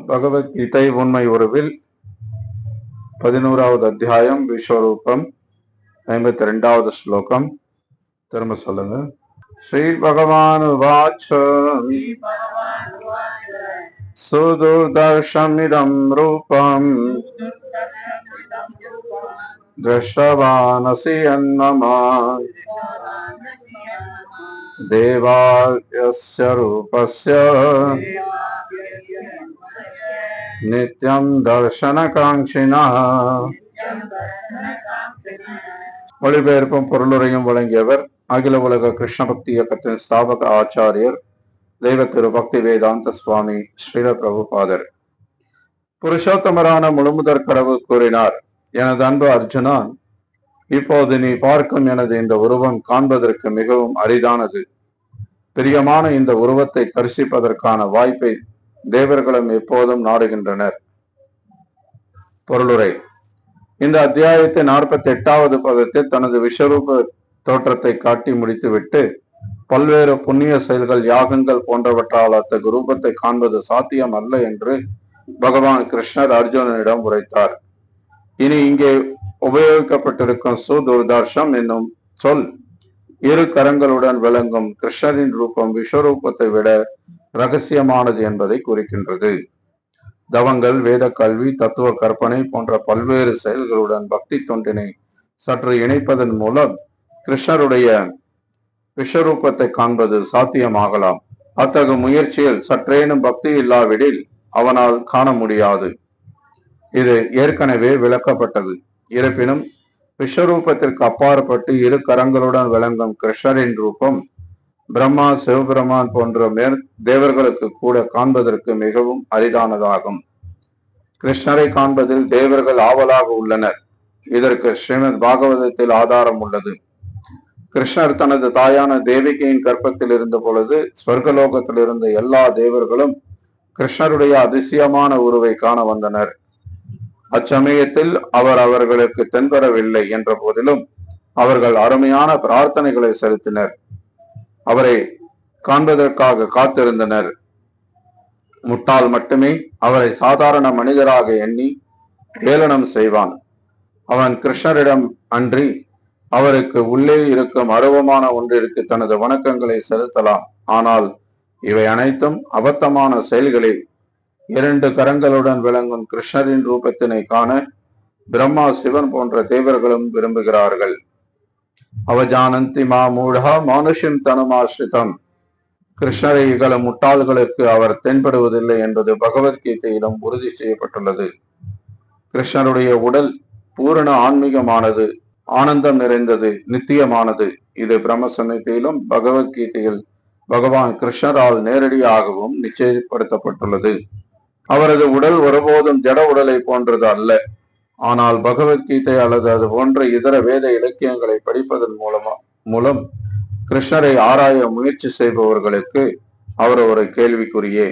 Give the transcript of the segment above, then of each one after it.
பகவத்கீதை உண்மை உருவில் 11வது அத்தியாயம் விஸ்வரூபம் 52வது ஸ்லோகம். திரும்ப சொல்லுங்க. ஸ்ரீ பகவான் உவாச்ச சுதுர்தர்ஷமிதம் ரூபம் த்ரஷ்டவானசி அன்னமா தேவாஸ்ய ரூபஸ்ய நித்யம் தர்ஷன காங்கினா. மொழிபெயர்ப்பும் பொருளுரையும் வழங்கியவர் அகில உலக கிருஷ்ண பக்தி இயக்கத்தின் ஸ்தாபக ஆச்சாரியர் தெய்வ திரு பக்தி வேதாந்த சுவாமி ஸ்ரீல பிரபுபாதர். புருஷோத்தமரான முழுமுதற் கடவுள் கூறினார், எனது அன்பு அர்ஜுனா, இப்போது நீ பார்க்கும் எனது இந்த உருவம் காண்பதற்கு மிகவும் அரிதானது. பிரியமான இந்த உருவத்தை தரிசிப்பதற்கான வாய்ப்பை தேவர்களும் எப்போதும் நாடுகின்றனர். பொருளுரை. இந்த அத்தியாயத்தின் 48வது பதத்தில் தனது விஸ்வரூப தோற்றத்தை காட்டி முடித்துவிட்டு பல்வேறு புண்ணிய செயல்கள், யாகங்கள் போன்றவற்றால் அத்தகு ரூபத்தை காண்பது சாத்தியம் அல்ல என்று பகவான் கிருஷ்ணர் அர்ஜுனனிடம் உரைத்தார். இனி இங்கே உபயோகிக்கப்பட்டிருக்கும் சுதுர்தர்ஷம் என்னும் சொல் இரு கரங்களுடன் விளங்கும் கிருஷ்ணரின் ரூபம் விஸ்வரூபத்தை விட ரகசியமானது என்பதை குறிக்கின்றது. தவங்கள், வேத கல்வி, தத்துவ கற்பனை போன்ற பல்வேறு செயல்களுடன் பக்தி தொண்டினை சற்று இணைப்பதன் மூலம் கிருஷ்ணருடைய விஸ்வரூபத்தை காண்பது சாத்தியமாகலாம். அத்தகு முயற்சியில் சற்றேனும் பக்தி இல்லாவிடில் அவனால் காண முடியாது. இது ஏற்கனவே விளக்கப்பட்டது. இருப்பினும் விஸ்வரூபத்திற்கு அப்பாற்பட்டு இரு கரங்களுடன் விளங்கும் கிருஷ்ணரின் ரூபம் பிரம்மா, சிவபெருமான் போன்ற தேவர்களுக்கு கூட காண்பதற்கு மிகவும் அரிதானதாகும். கிருஷ்ணரை காண்பதில் தேவர்கள் ஆவலாக உள்ளனர். இதற்கு ஸ்ரீமத் பாகவதத்தில் ஆதாரம் உள்ளது. கிருஷ்ணர் தனது தாயான தேவிகையின் கற்பத்தில் இருந்த பொழுது ஸ்வர்கலோகத்தில் இருந்த எல்லா தேவர்களும் கிருஷ்ணருடைய அதிசயமான உருவை காண வந்தனர். அச்சமயத்தில் அவர் அவர்களுக்கு தென்படவில்லை என்ற போதிலும் அவர்கள் அருமையான பிரார்த்தனைகளை செலுத்தினர். அவரை காண்பதற்காக காத்திருந்தனர். முட்டாள் மட்டுமே அவரை சாதாரண மனிதராக எண்ணி ஏளனம் செய்வான். அவன் கிருஷ்ணரிடம் அன்றி அவருக்கு உள்ளே இருக்கும் அருவமான ஒன்றிற்கு தனது வணக்கங்களை செலுத்தலாம். ஆனால் இவை அனைத்தும் அபத்தமான செயல்களே. 2 கரங்களுடன் விளங்கும் கிருஷ்ணரின் ரூபத்தினை காண பிரம்மா, சிவன் போன்ற தேவர்களும் விரும்புகிறார்கள். அவஜானந்தி மா மூடா மானுஷம் தனுமாஸ்ரிதம். கிருஷ்ணரை இகழும் முட்டாள்களுக்கு அவர் தென்படுவதில்லை என்பது பகவத்கீதையிலும் உறுதி செய்யப்பட்டுள்ளது. கிருஷ்ணருடைய உடல் பூரண ஆன்மீகமானது, ஆனந்தம் நிறைந்தது, நித்தியமானது. இது பிரம்ம சம்ஹிதையிலும் பகவத்கீதையில் பகவான் கிருஷ்ணரால் நேரடியாகவும் நிச்சயப்படுத்தப்பட்டுள்ளது. அவரது உடல் ஒருபோதும் ஜட உடலை போன்றது அல்ல. ஆனால் பகவத்கீதை அல்லது அது போன்ற இதர வேத இலக்கியங்களை படிப்பதன் மூலம் கிருஷ்ணரை ஆராய முயற்சி செய்பவர்களுக்கு அவர் ஒரு கேள்விக்குரியே.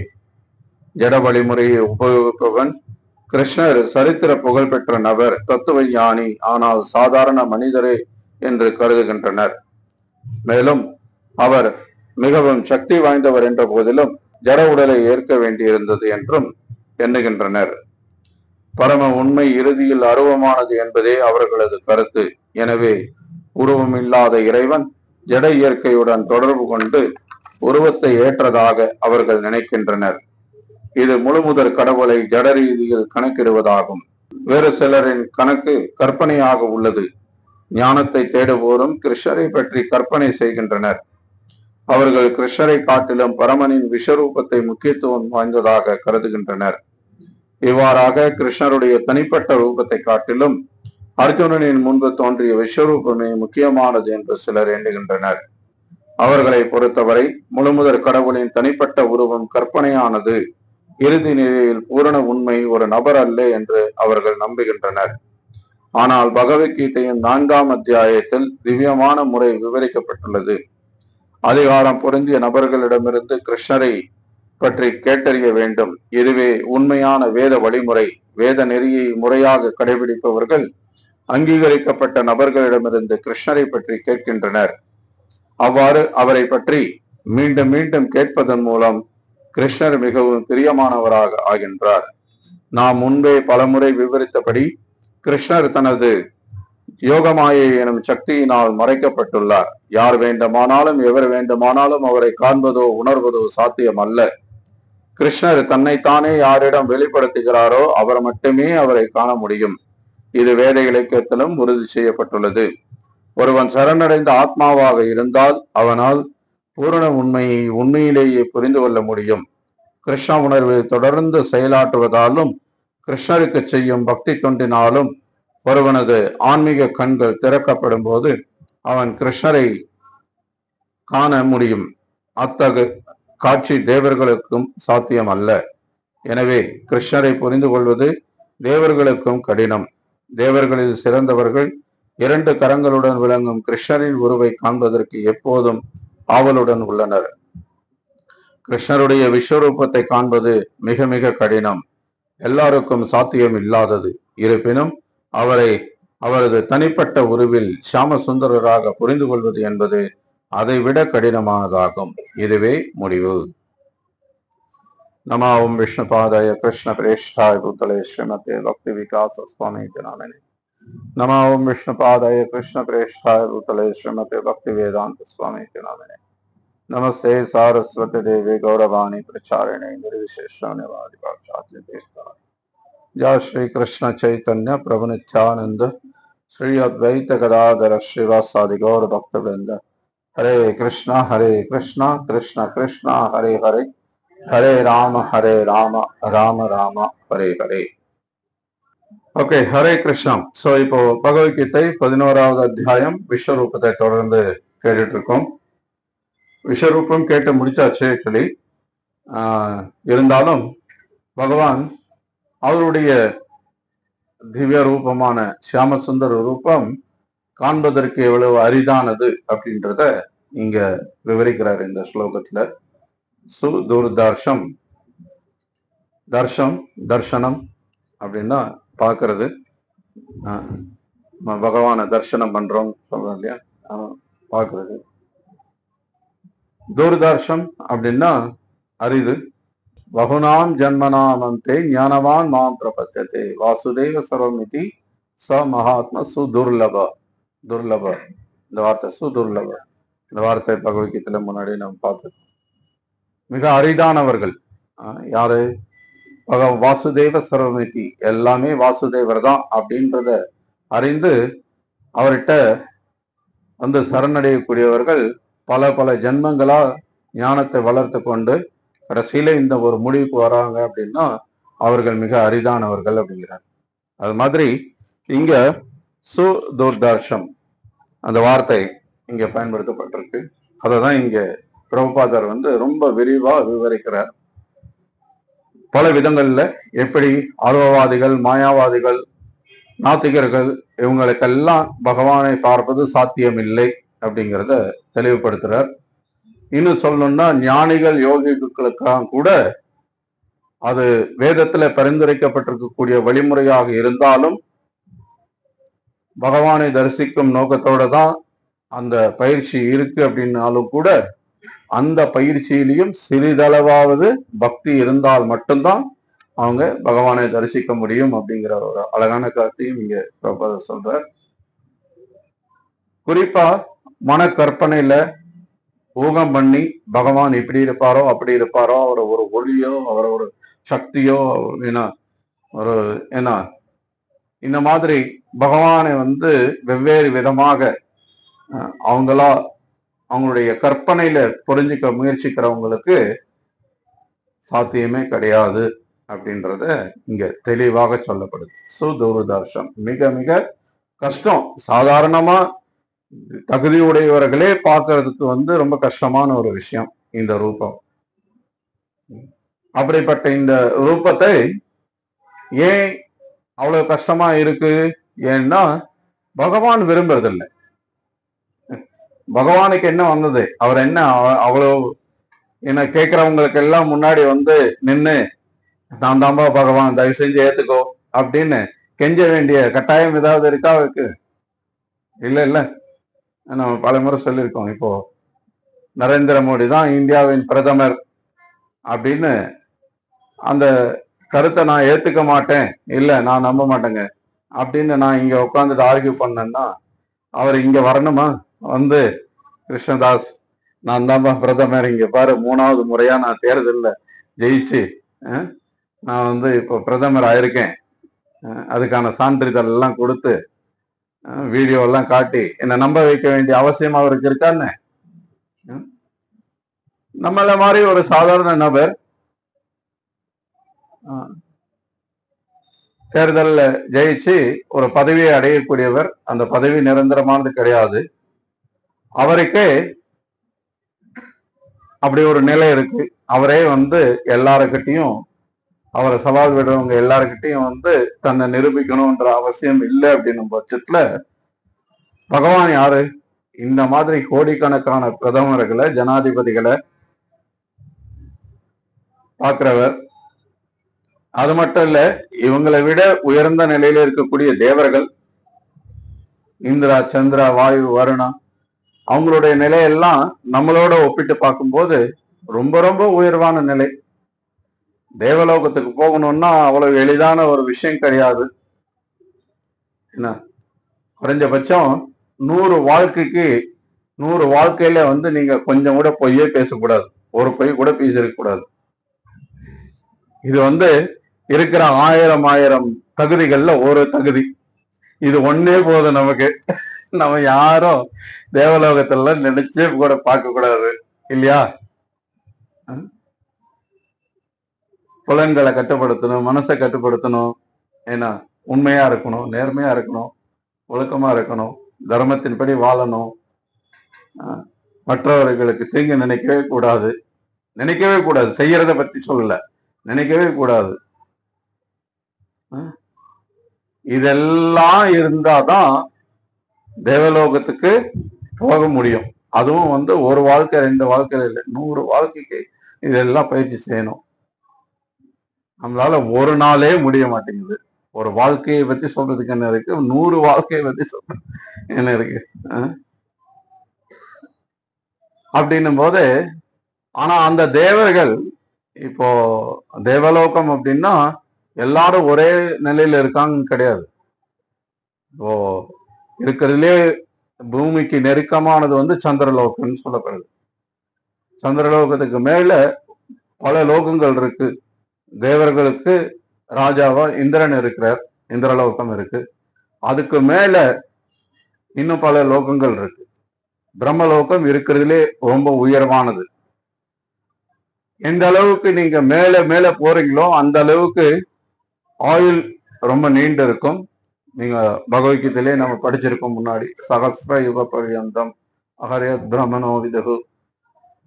ஜட வழிமுறையை உபயோகிப்பவன் கிருஷ்ணர் சரித்திர புகழ்பெற்ற நபர், தத்துவ ஞானி, ஆனால் சாதாரண மனிதரே என்று கருதுகின்றனர். மேலும் அவர் மிகவும் சக்தி வாய்ந்தவர் என்ற போதிலும் ஜட உடலை ஏற்க வேண்டியிருந்தது என்றும் எண்ணுகின்றனர். பரம உண்மை இறுதியில் அருவமானது என்பதே அவர்களது கருத்து. எனவே உருவமில்லாத இறைவன் ஜட இயற்கையுடன் தொடர்பு கொண்டு உருவத்தை ஏற்றதாக அவர்கள் நினைக்கின்றனர். இது முழுமுதற் கடவுளை ஜட ரீதியில் கணக்கிடுவதாகும். வேறு சிலரின் கணக்கு கற்பனையாக உள்ளது. ஞானத்தை தேடுவோரும் கிருஷ்ணரை பற்றி கற்பனை செய்கின்றனர். அவர்கள் கிருஷ்ணரை காட்டிலும் பரமனின் விஸ்வரூபத்தை முக்கியத்துவம் வாய்ந்ததாக கருதுகின்றனர். இவ்வாறாக கிருஷ்ணருடைய தனிப்பட்ட ரூபத்தை காட்டிலும் அர்ஜுனனின் முன்பு தோன்றிய விஸ்வரூபமே முக்கியமானது என்று சிலர் எண்ணுகின்றனர். அவர்களை பொறுத்தவரை முழுமுதற் கடவுளின் தனிப்பட்ட உருவம் கற்பனையானது. இறுதி நிலையில் பூரண உண்மை ஒரு நபர் அல்ல என்று அவர்கள் நம்புகின்றனர். ஆனால் பகவத்கீதையின் 4ஆம் அத்தியாயத்தில் திவ்யமான முறை விவரிக்கப்பட்டுள்ளது. அதிகாரம் பொருந்திய நபர்களிடமிருந்து கிருஷ்ணரை பற்றி கேட்டறிய வேண்டும். இதுவே உண்மையான வேத வழிமுறை. வேத நெறியை முறையாக கடைபிடிப்பவர்கள் அங்கீகரிக்கப்பட்ட நபர்களிடமிருந்து கிருஷ்ணரை பற்றி கேட்கின்றனர். அவ்வாறு அவரை பற்றி மீண்டும் மீண்டும் கேட்பதன் மூலம் கிருஷ்ணர் மிகவும் பிரியமானவராக ஆகின்றார். நாம் முன்பே பலமுறை விவரித்தபடி கிருஷ்ணர் தனது யோகமாயை எனும் சக்தியினால் மறைக்கப்பட்டுள்ளார். யார் வேண்டுமானாலும் எவர் வேண்டுமானாலும் அவரை காண்பதோ உணர்வதோ சாத்தியம் அல்ல. கிருஷ்ணர் தன்னைத்தானே யாரிடம் வெளிப்படுத்துகிறாரோ அவர் மட்டுமே அவரை காண முடியும். இது வேத இலக்கியத்திலும் உறுதி செய்யப்பட்டுள்ளது. ஒருவன் சரணடைந்த ஆத்மாவாக இருந்தால் அவனால் பூரண உண்மையை உண்மையிலேயே புரிந்து கொள்ள முடியும். கிருஷ்ண உணர்வு தொடர்ந்து செயலாற்றுவதாலும் கிருஷ்ணருக்கு செய்யும் பக்தி தொண்டினாலும் ஒருவனது ஆன்மீக கண்கள் திறக்கப்படும் போது அவன் கிருஷ்ணரை காண முடியும். அத்தகு காட்சி தேவர்களுக்கும் சாத்தியம் அல்ல. எனவே கிருஷ்ணரை புரிந்து கொள்வது தேவர்களுக்கும் கடினம். தேவர்களில் சிறந்தவர்கள் 2 கரங்களுடன் விளங்கும் கிருஷ்ணரின் உருவை காண்பதற்கு எப்போதும் ஆவலுடன் உள்ளனர். கிருஷ்ணருடைய விஸ்வரூபத்தை காண்பது மிக மிக கடினம், எல்லாருக்கும் சாத்தியம் இல்லாதது. இருப்பினும் அவரது தனிப்பட்ட உருவில் ஷியாமசுந்தரராக புரிந்து கொள்வது என்பது அதைவிட கடினமானதாகும். இதுவே முடிவு. नमः ओम विष्णुपादाय कृष्ण प्रेष्ठाय भूतले श्रीमते भक्ति विकास स्वामी नामिने। नमः ओम विष्णुपादाय कृष्ण प्रेष्ठाय भूतले श्रीमते भक्ति वेदांत स्वामी नामिने। नमस्ते सारस्वती देवी गौरवाणी प्रचारिणे निर्विशेषण्यवादी जय श्री कृष्ण चैतन्य प्रभु नित्यानंद श्री अद्वैत गदाधर श्रीवासादि गौर भक्त वृंद। हरे कृष्णा कृष्ण कृष्ण हरे हरे, हरे राम राम राम हरे हरे. ஓகே, ஹரே கிருஷ்ணம். ஸோ இப்போ பகவத்கீதை 11வது அத்தியாயம் விஸ்வரூபத்தை தொடர்ந்து கேட்டுட்டு இருக்கோம். விஸ்வரூபம் கேட்டு முடிச்சாச்சு ஆக்சுவலி. இருந்தாலும் பகவான் அவருடைய திவ்ய ரூபமான ஷியாமசுந்தர ரூபம் காண்பதற்கு எவ்வளவு அரிதானது அப்படின்றத இங்க விவரிக்கிறார் இந்த ஸ்லோகத்துல. சுதுர்தர்ஷம், தர்ஷனம் அப்படின்னா பார்க்கறது, பகவான தர்சனம் பண்றோம் சொல்றோம் இல்லையா, பார்க்கறது. தூர்தர்ஷம் அப்படின்னா அரிது. பகுனாம் ஜன்மனாமந்தே ஞானவான் மாம் பிரபத்தியதே வாசுதேவ சர்வமிதி ச மகாத்மா சுதுர்லப. துர்லப இந்த வார்த்தை சுதுர்லப, இந்த வார்த்தை பகவத்கீதையில முன்னாடி நம்ம பார்த்துருக்கோம். மிக அரிதானவர்கள் யாரு? வாசுதேவ சர்வமிதி, எல்லாமே வாசுதேவர் தான் அப்படின்றத அறிந்து அவர்கிட்ட வந்து சரணடையக்கூடியவர்கள் பல பல ஜென்மங்களா ஞானத்தை வளர்த்து கொண்டு கடைசியில இந்த ஒரு முடிவுக்கு வராங்க அப்படின்னா அவர்கள் மிக அரிதானவர்கள் அப்படிங்கிறார். அது மாதிரி இங்க சுதுர்தர்ஷம் அந்த வார்த்தை இங்க பயன்படுத்தப்பட்டிருக்கு. அதை தான் இங்க பிரபுபாதர் வந்து ரொம்ப விரிவா விவரிக்கிறார். பல விதங்கள்ல எப்படி ஆர்வவாதிகள், மாயாவாதிகள், நாத்திகர்கள் இவங்களுக்கெல்லாம் பகவானை பார்ப்பது சாத்தியம் இல்லை அப்படிங்கிறத தெளிவுபடுத்துறார். இன்னும் சொல்லணும்னா ஞானிகள் யோகிகளுக்காக கூட அது வேதத்துல பரிந்துரைக்கப்பட்டிருக்கக்கூடிய வழிமுறையாக இருந்தாலும் பகவானை தரிசிக்கும் நோக்கத்தோட தான் அந்த பயிற்சி இருக்கு அப்படின்னாலும் கூட அந்த பயிற்சியிலையும் சிறிதளவாவது பக்தி இருந்தால் மட்டும்தான் அவங்க பகவானை தரிசிக்க முடியும் அப்படிங்கிற ஒரு அழகான கருத்தையும் இங்க பிரபுபாதர் சொல்றார். குறிப்பா மனக்கற்பனையில ஊகம் பண்ணி பகவான் இப்படி இருப்பாரோ அப்படி இருப்பாரோ, அவர் ஒரு ஒளியோ அவர் ஒரு சக்தியோ ஒரு என்ன இந்த மாதிரி பகவானை வந்து வெவ்வேறு விதமாக அவங்களுடைய கற்பனையில புரிஞ்சுக்க முயற்சிக்கிறவங்களுக்கு சாத்தியமே கிடையாது அப்படின்றத இங்க தெளிவாக சொல்லப்படுது. சுதுர்தர்ஷம் மிக மிக கஷ்டம். சாதாரணமா தகுதியுடையவர்களே பார்க்கறதுக்கு வந்து ரொம்ப கஷ்டமான ஒரு விஷயம் இந்த ரூபம். அப்படிப்பட்ட இந்த ரூபத்தை ஏன் அவ்வளவு கஷ்டமா இருக்கு? ஏன்னா பகவான் விரும்புறதில்லை. பகவானுக்கு என்ன வந்தது? அவர் என்ன அவ்வளவு என்ன கேட்கிறவங்களுக்கு எல்லாம் முன்னாடி வந்து நின்று நான் தாம்பா பகவான் தயவு செஞ்சு ஏத்துக்கோ அப்படின்னு கெஞ்ச வேண்டிய கட்டாயம் ஏதாவது இருக்கா அவருக்கு? இல்ல. நம்ம பல முறை சொல்லியிருக்கோம். இப்போ நரேந்திர மோடி தான் இந்தியாவின் பிரதமர் அப்படின்னு அந்த கருத்தை நான் ஏத்துக்க மாட்டேன், இல்ல நான் நம்ப மாட்டேங்க அப்படின்னு நான் இங்க உட்காந்துட்டு ஆர்கியூ பண்ணேன்னா அவர் இங்க வரணுமா? வந்து கிருஷ்ணதாஸ் நான் தான் பிரதமர், இங்க பாரு 3வது முறையா நான் தேர்தலில் ஜெயிச்சு நான் வந்து இப்போ பிரதமர் ஆயிருக்கேன், அதுக்கான சான்றிதழ் எல்லாம் கொடுத்து வீடியோ எல்லாம் காட்டி என்னை நம்ப வைக்க வேண்டிய அவசியம் அவருக்கு இருக்கான்னு? நம்மள மாதிரி ஒரு சாதாரண நபர் தேர்தலில் ஜெயிச்சு ஒரு பதவியை அடையக்கூடியவர், அந்த பதவி நிரந்தரமானது கிடையாது. அவருக்கே அப்படி ஒரு நிலை இருக்கு. அவரே வந்து எல்லாருக்கிட்டையும், அவரை சவால் விடுறவங்க எல்லாருக்கிட்டையும் வந்து தன்னை நிரூபிக்கணும்ன்ற அவசியம் இல்லை அப்படின்னும் பட்சத்துல பகவான் யாரு? இந்த மாதிரி கோடிக்கணக்கான பிரதமர்களை, ஜனாதிபதிகளை பார்க்கிறவர். அது மட்டும் இல்ல, இவங்களை விட உயர்ந்த நிலையில இருக்கக்கூடிய தேவர்கள், இந்திரா, சந்திரா, வாயு, வருணா, அவங்களுடைய நிலையெல்லாம் நம்மளோட ஒப்பிட்டு பார்க்கும்போது ரொம்ப ரொம்ப உயர்வான நிலை. தேவலோகத்துக்கு போகணும்னா அவ்வளவு எளிதான ஒரு விஷயம் கிடையாது. என்ன, குறைஞ்சபட்சம் 100 வாழ்க்கைக்கு 100 வாழ்க்கையில வந்து நீங்க கொஞ்சம் கூட பொய்யே பேசக்கூடாது, ஒரு பொய் கூட பேசிருக்க கூடாது. இது வந்து இருக்கிற 1000 தகுதிகள்ல ஒரு தகுதி, இது ஒன்னே போதும் நமக்கு. நம்ம யாரும் தேவலோகத்துல நினைச்சே கூட பார்க்க கூடாது இல்லையா? புலன்களை கட்டுப்படுத்தணும், மனசை கட்டுப்படுத்தணும், ஏன்னா உண்மையா இருக்கணும், நேர்மையா இருக்கணும், ஒழுக்கமா இருக்கணும், தர்மத்தின்படி வாழணும், மற்றவர்களுக்கு தீங்கு நினைக்கவே கூடாது. நினைக்கவே கூடாது, செய்யறத பத்தி சொல்லல, நினைக்கவே கூடாது. இதெல்லாம் இருந்தாதான் தேவலோகத்துக்கு போக முடியும். அதுவும் வந்து ஒரு வாழ்க்கை 2 வாழ்க்கை இல்லை, 100 வாழ்க்கைக்கு இதெல்லாம் பயிற்சி செய்யணும். நம்மளால ஒரு நாளே முடிய மாட்டேங்குது. ஒரு வாழ்க்கையை பத்தி சொல்றதுக்கு என்ன இருக்கு, 100 வாழ்க்கையை பத்தி சொல்றது என்ன இருக்கு அப்படின்னும் போது. ஆனா அந்த தேவர்கள், இப்போ தேவலோகம் அப்படின்னா எல்லாரும் ஒரே நிலையில இருக்காங்கன்னு கிடையாது. இப்போ இருக்கிறதுலே பூமிக்கு நெருக்கமானது வந்து சந்திரலோகம்னு சொல்லப்படுது. சந்திரலோகத்துக்கு மேல பல லோகங்கள் இருக்கு. தேவர்களுக்கு ராஜாவா இந்திரன் இருக்கிறார், இந்திரலோகம் இருக்கு. அதுக்கு மேல இன்னும் பல லோகங்கள் இருக்கு. பிரம்மலோகம் இருக்கிறதுலே ரொம்ப உயர்வானது. எந்த அளவுக்கு நீங்க மேல மேல போறீங்களோ அந்த அளவுக்கு ஆயுள் ரொம்ப நீண்டு இருக்கும். நீங்க பகவத்கீதையிலே நம்ம படிச்சிருக்கோம் முன்னாடி, சகஸ்ர யுக பர்யந்தம் அகரே பிரம்மனோ விதகு.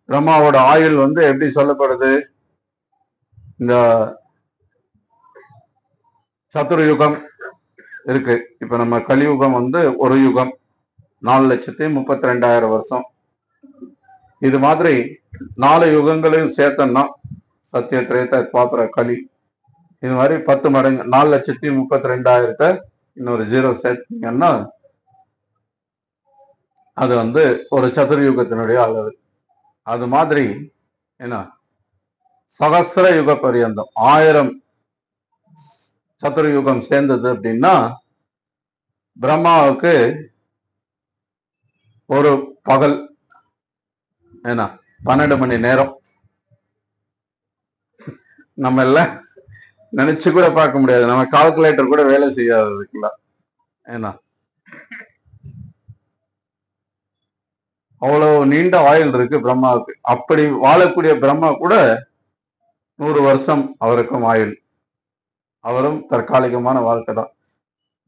பிரம்மாவோட ஆயுள் வந்து எப்படி சொல்லப்படுது, இந்த சதுர்யுகம் இருக்கு. இப்ப நம்ம கலியுகம் வந்து ஒரு யுகம் 4,32,000 வருஷம். இது மாதிரி 4 யுகங்களையும் சேர்த்தோம்னா சத்திய, திரேதா, துவாபர, கலி, இது மாதிரி 10 மடங்கு 4,32,000 இன்னொரு 0 சேர்த்தீங்கன்னா அது வந்து ஒரு சதுர்யுகத்தினுடைய அளவு. அது மாதிரி என்ன, சகஸ்ர யுக பரியந்தம் 1000 சதுர்யுகம் சேர்ந்தது அப்படின்னா பிரம்மாவுக்கு ஒரு பகல் ஏன்னா 12 மணி நேரம். நம்ம எல்லாம் நினைச்சு கூட பார்க்க முடியாது, நம்ம கால்குலேட்டர் கூட வேலை செய்யாததுக்குல. ஏன்னா அவ்வளவு நீண்ட ஆயுள் இருக்கு பிரம்மாவுக்கு. அப்படி வாழக்கூடிய பிரம்மா கூட 100 வருஷம் அவருக்கும் ஆயுள். அவரும் தற்காலிகமான வாழ்க்கை தான்.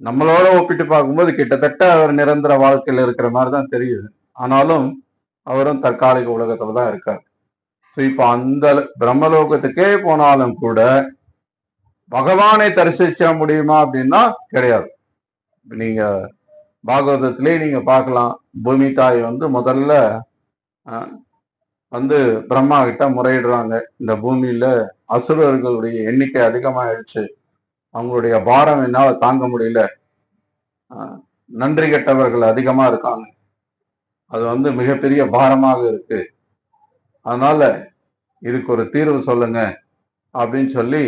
நம்மளோட ஒப்பிட்டு பார்க்கும்போது கிட்டத்தட்ட அவர் நிரந்தர வாழ்க்கையில இருக்கிற மாதிரி தான் தெரியுது. ஆனாலும் அவரும் தற்காலிக உலகத்துல தான் இருக்கார். ஸோ இப்போ அந்த பிரம்மலோகத்துக்கே போனாலும் கூட பகவானை தரிசிக்க முடியுமா அப்படின்னா கிடையாது. நீங்க பாகவதத்திலே நீங்க பார்க்கலாம், பூமி தாய் வந்து முதல்ல வந்து பிரம்மா கிட்ட முறையிடுறாங்க, இந்த பூமியில அசுரர்களுடைய எண்ணிக்கை அதிகமாயிடுச்சு, அவங்களுடைய பாரம் என்னால தாங்க முடியல, நன்றி கெட்டவர்கள் அதிகமா இருக்காங்க, அது வந்து மிகப்பெரிய பாரமாக இருக்கு, அதனால இதுக்கு ஒரு தீர்வு சொல்லுங்க அப்படின்னு சொல்லி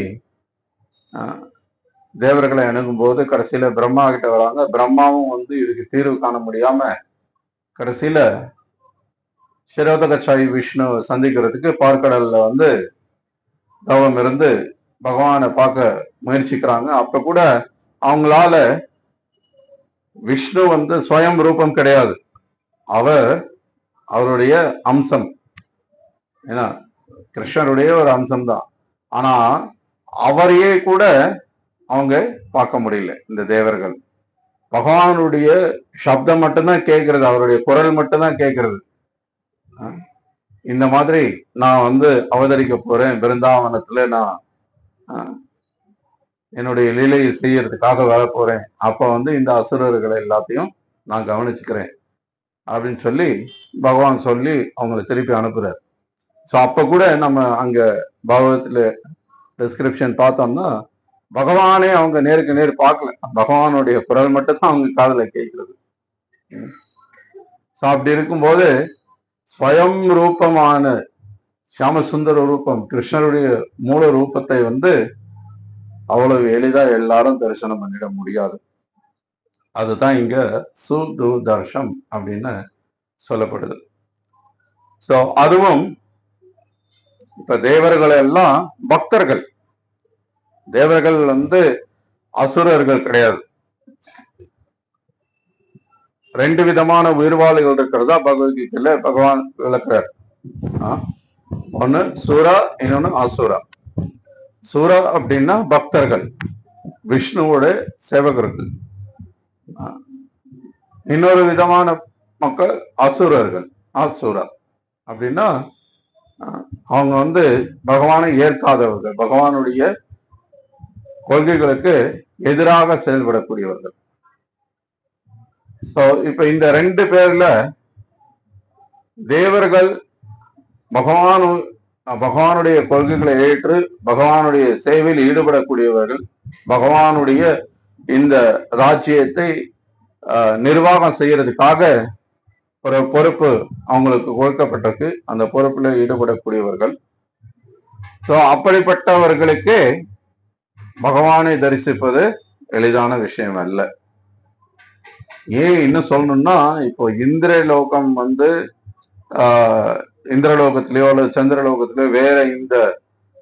தேவர்களை அணுகும் போது கடைசியில பிரம்மா கிட்ட வராங்க. பிரம்மாவும் இதுக்கு தீர்வு காண முடியாம கடைசியில சிரோதகசாயி விஷ்ணு சந்திக்கிறதுக்கு பார்க்கடல்ல தவம் இருந்து பகவானை பார்க்க முயற்சிக்கிறாங்க. அப்ப கூட அவங்களால விஷ்ணு ஸ்வயம் ரூபம் கிடையாது, அவருடைய அம்சம், ஏன்னா கிருஷ்ணருடைய ஒரு அம்சம் தான். ஆனா அவரையே கூட அவங்க பார்க்க முடியல. இந்த தேவர்கள் பகவானுடைய சப்தம் மட்டும்தான் கேட்கறது, அவருடைய குரல் மட்டும்தான் கேட்கறது. இந்த மாதிரி நான் அவதரிக்க போறேன் பிருந்தாவனத்துல, நான் என்னுடைய லீலையை செய்யறதுக்காக வர போறேன். அப்ப இந்த அசுரர்களை எல்லாத்தையும் நான் கவனிச்சுக்கிறேன் அப்படின்னு சொல்லி பகவான் சொல்லி அவங்களை திருப்பி அனுப்புறாரு. ஸோ அப்ப கூட நம்ம அங்க பாகவத்துல டிஸ்கிரிப்ஷன் பார்த்தோம்னா பகவானே அவங்க நேருக்கு நேர் பார்க்கல, பகவானுடைய குரல் மட்டும் தான் அவங்க காதுல கேட்கிறது. ஸோ அப்படி இருக்கும்போது ஸ்வயம் ரூபமான சியாமசுந்தர ரூபம் கிருஷ்ணருடைய மூல ரூபத்தை அவ்வளவு எளிதா எல்லாரும் தரிசனம் பண்ணிட முடியாது. அதுதான் இங்க சுதூதர்ஷம் அப்படின்னு சொல்லப்படுது. ஸோ அதுவும் இப்ப தேவர்கள் எல்லாம் பக்தர்கள், தேவர்கள் அசுரர்கள் கிடையாது. ரெண்டு விதமான உயிர்வாளிகள் இருக்கிறதா பகவத்கீதையில பகவான் விளக்குறார். ஒண்ணு சூரா, இன்னொன்னு அசுரா. சூரா அப்படின்னா பக்தர்கள், விஷ்ணுவோட சேவகர்கள். இன்னொரு விதமான மக்கள் அசுரர்கள். அசுரா அப்படின்னா அவங்க பகவானை ஏற்காதவர்கள், பகவானுடைய கொள்கைகளுக்கு எதிராக செயல்படக்கூடியவர்கள். இப்ப இந்த ரெண்டு பேர்ல தேவர்கள் பகவானுடைய கொள்கைகளை ஏற்று பகவானுடைய சேவையில் ஈடுபடக்கூடியவர்கள், பகவானுடைய இந்த ராஜ்யத்தை நிர்வாகம் செய்யறதுக்காக ஒரு பொறுப்பு அவங்களுக்கு கொடுக்கப்பட்டிருக்கு, அந்த பொறுப்புல ஈடுபடக்கூடியவர்கள். ஸோ அப்படிப்பட்டவர்களுக்கு பகவானை தரிசிப்பது எளிதான விஷயம் அல்ல. ஏன் இன்னும் சொல்லணும்னா, இப்போ இந்திரலோகம் இந்திரலோகத்திலேயோ அல்லது சந்திரலோகத்திலேயோ வேற இந்த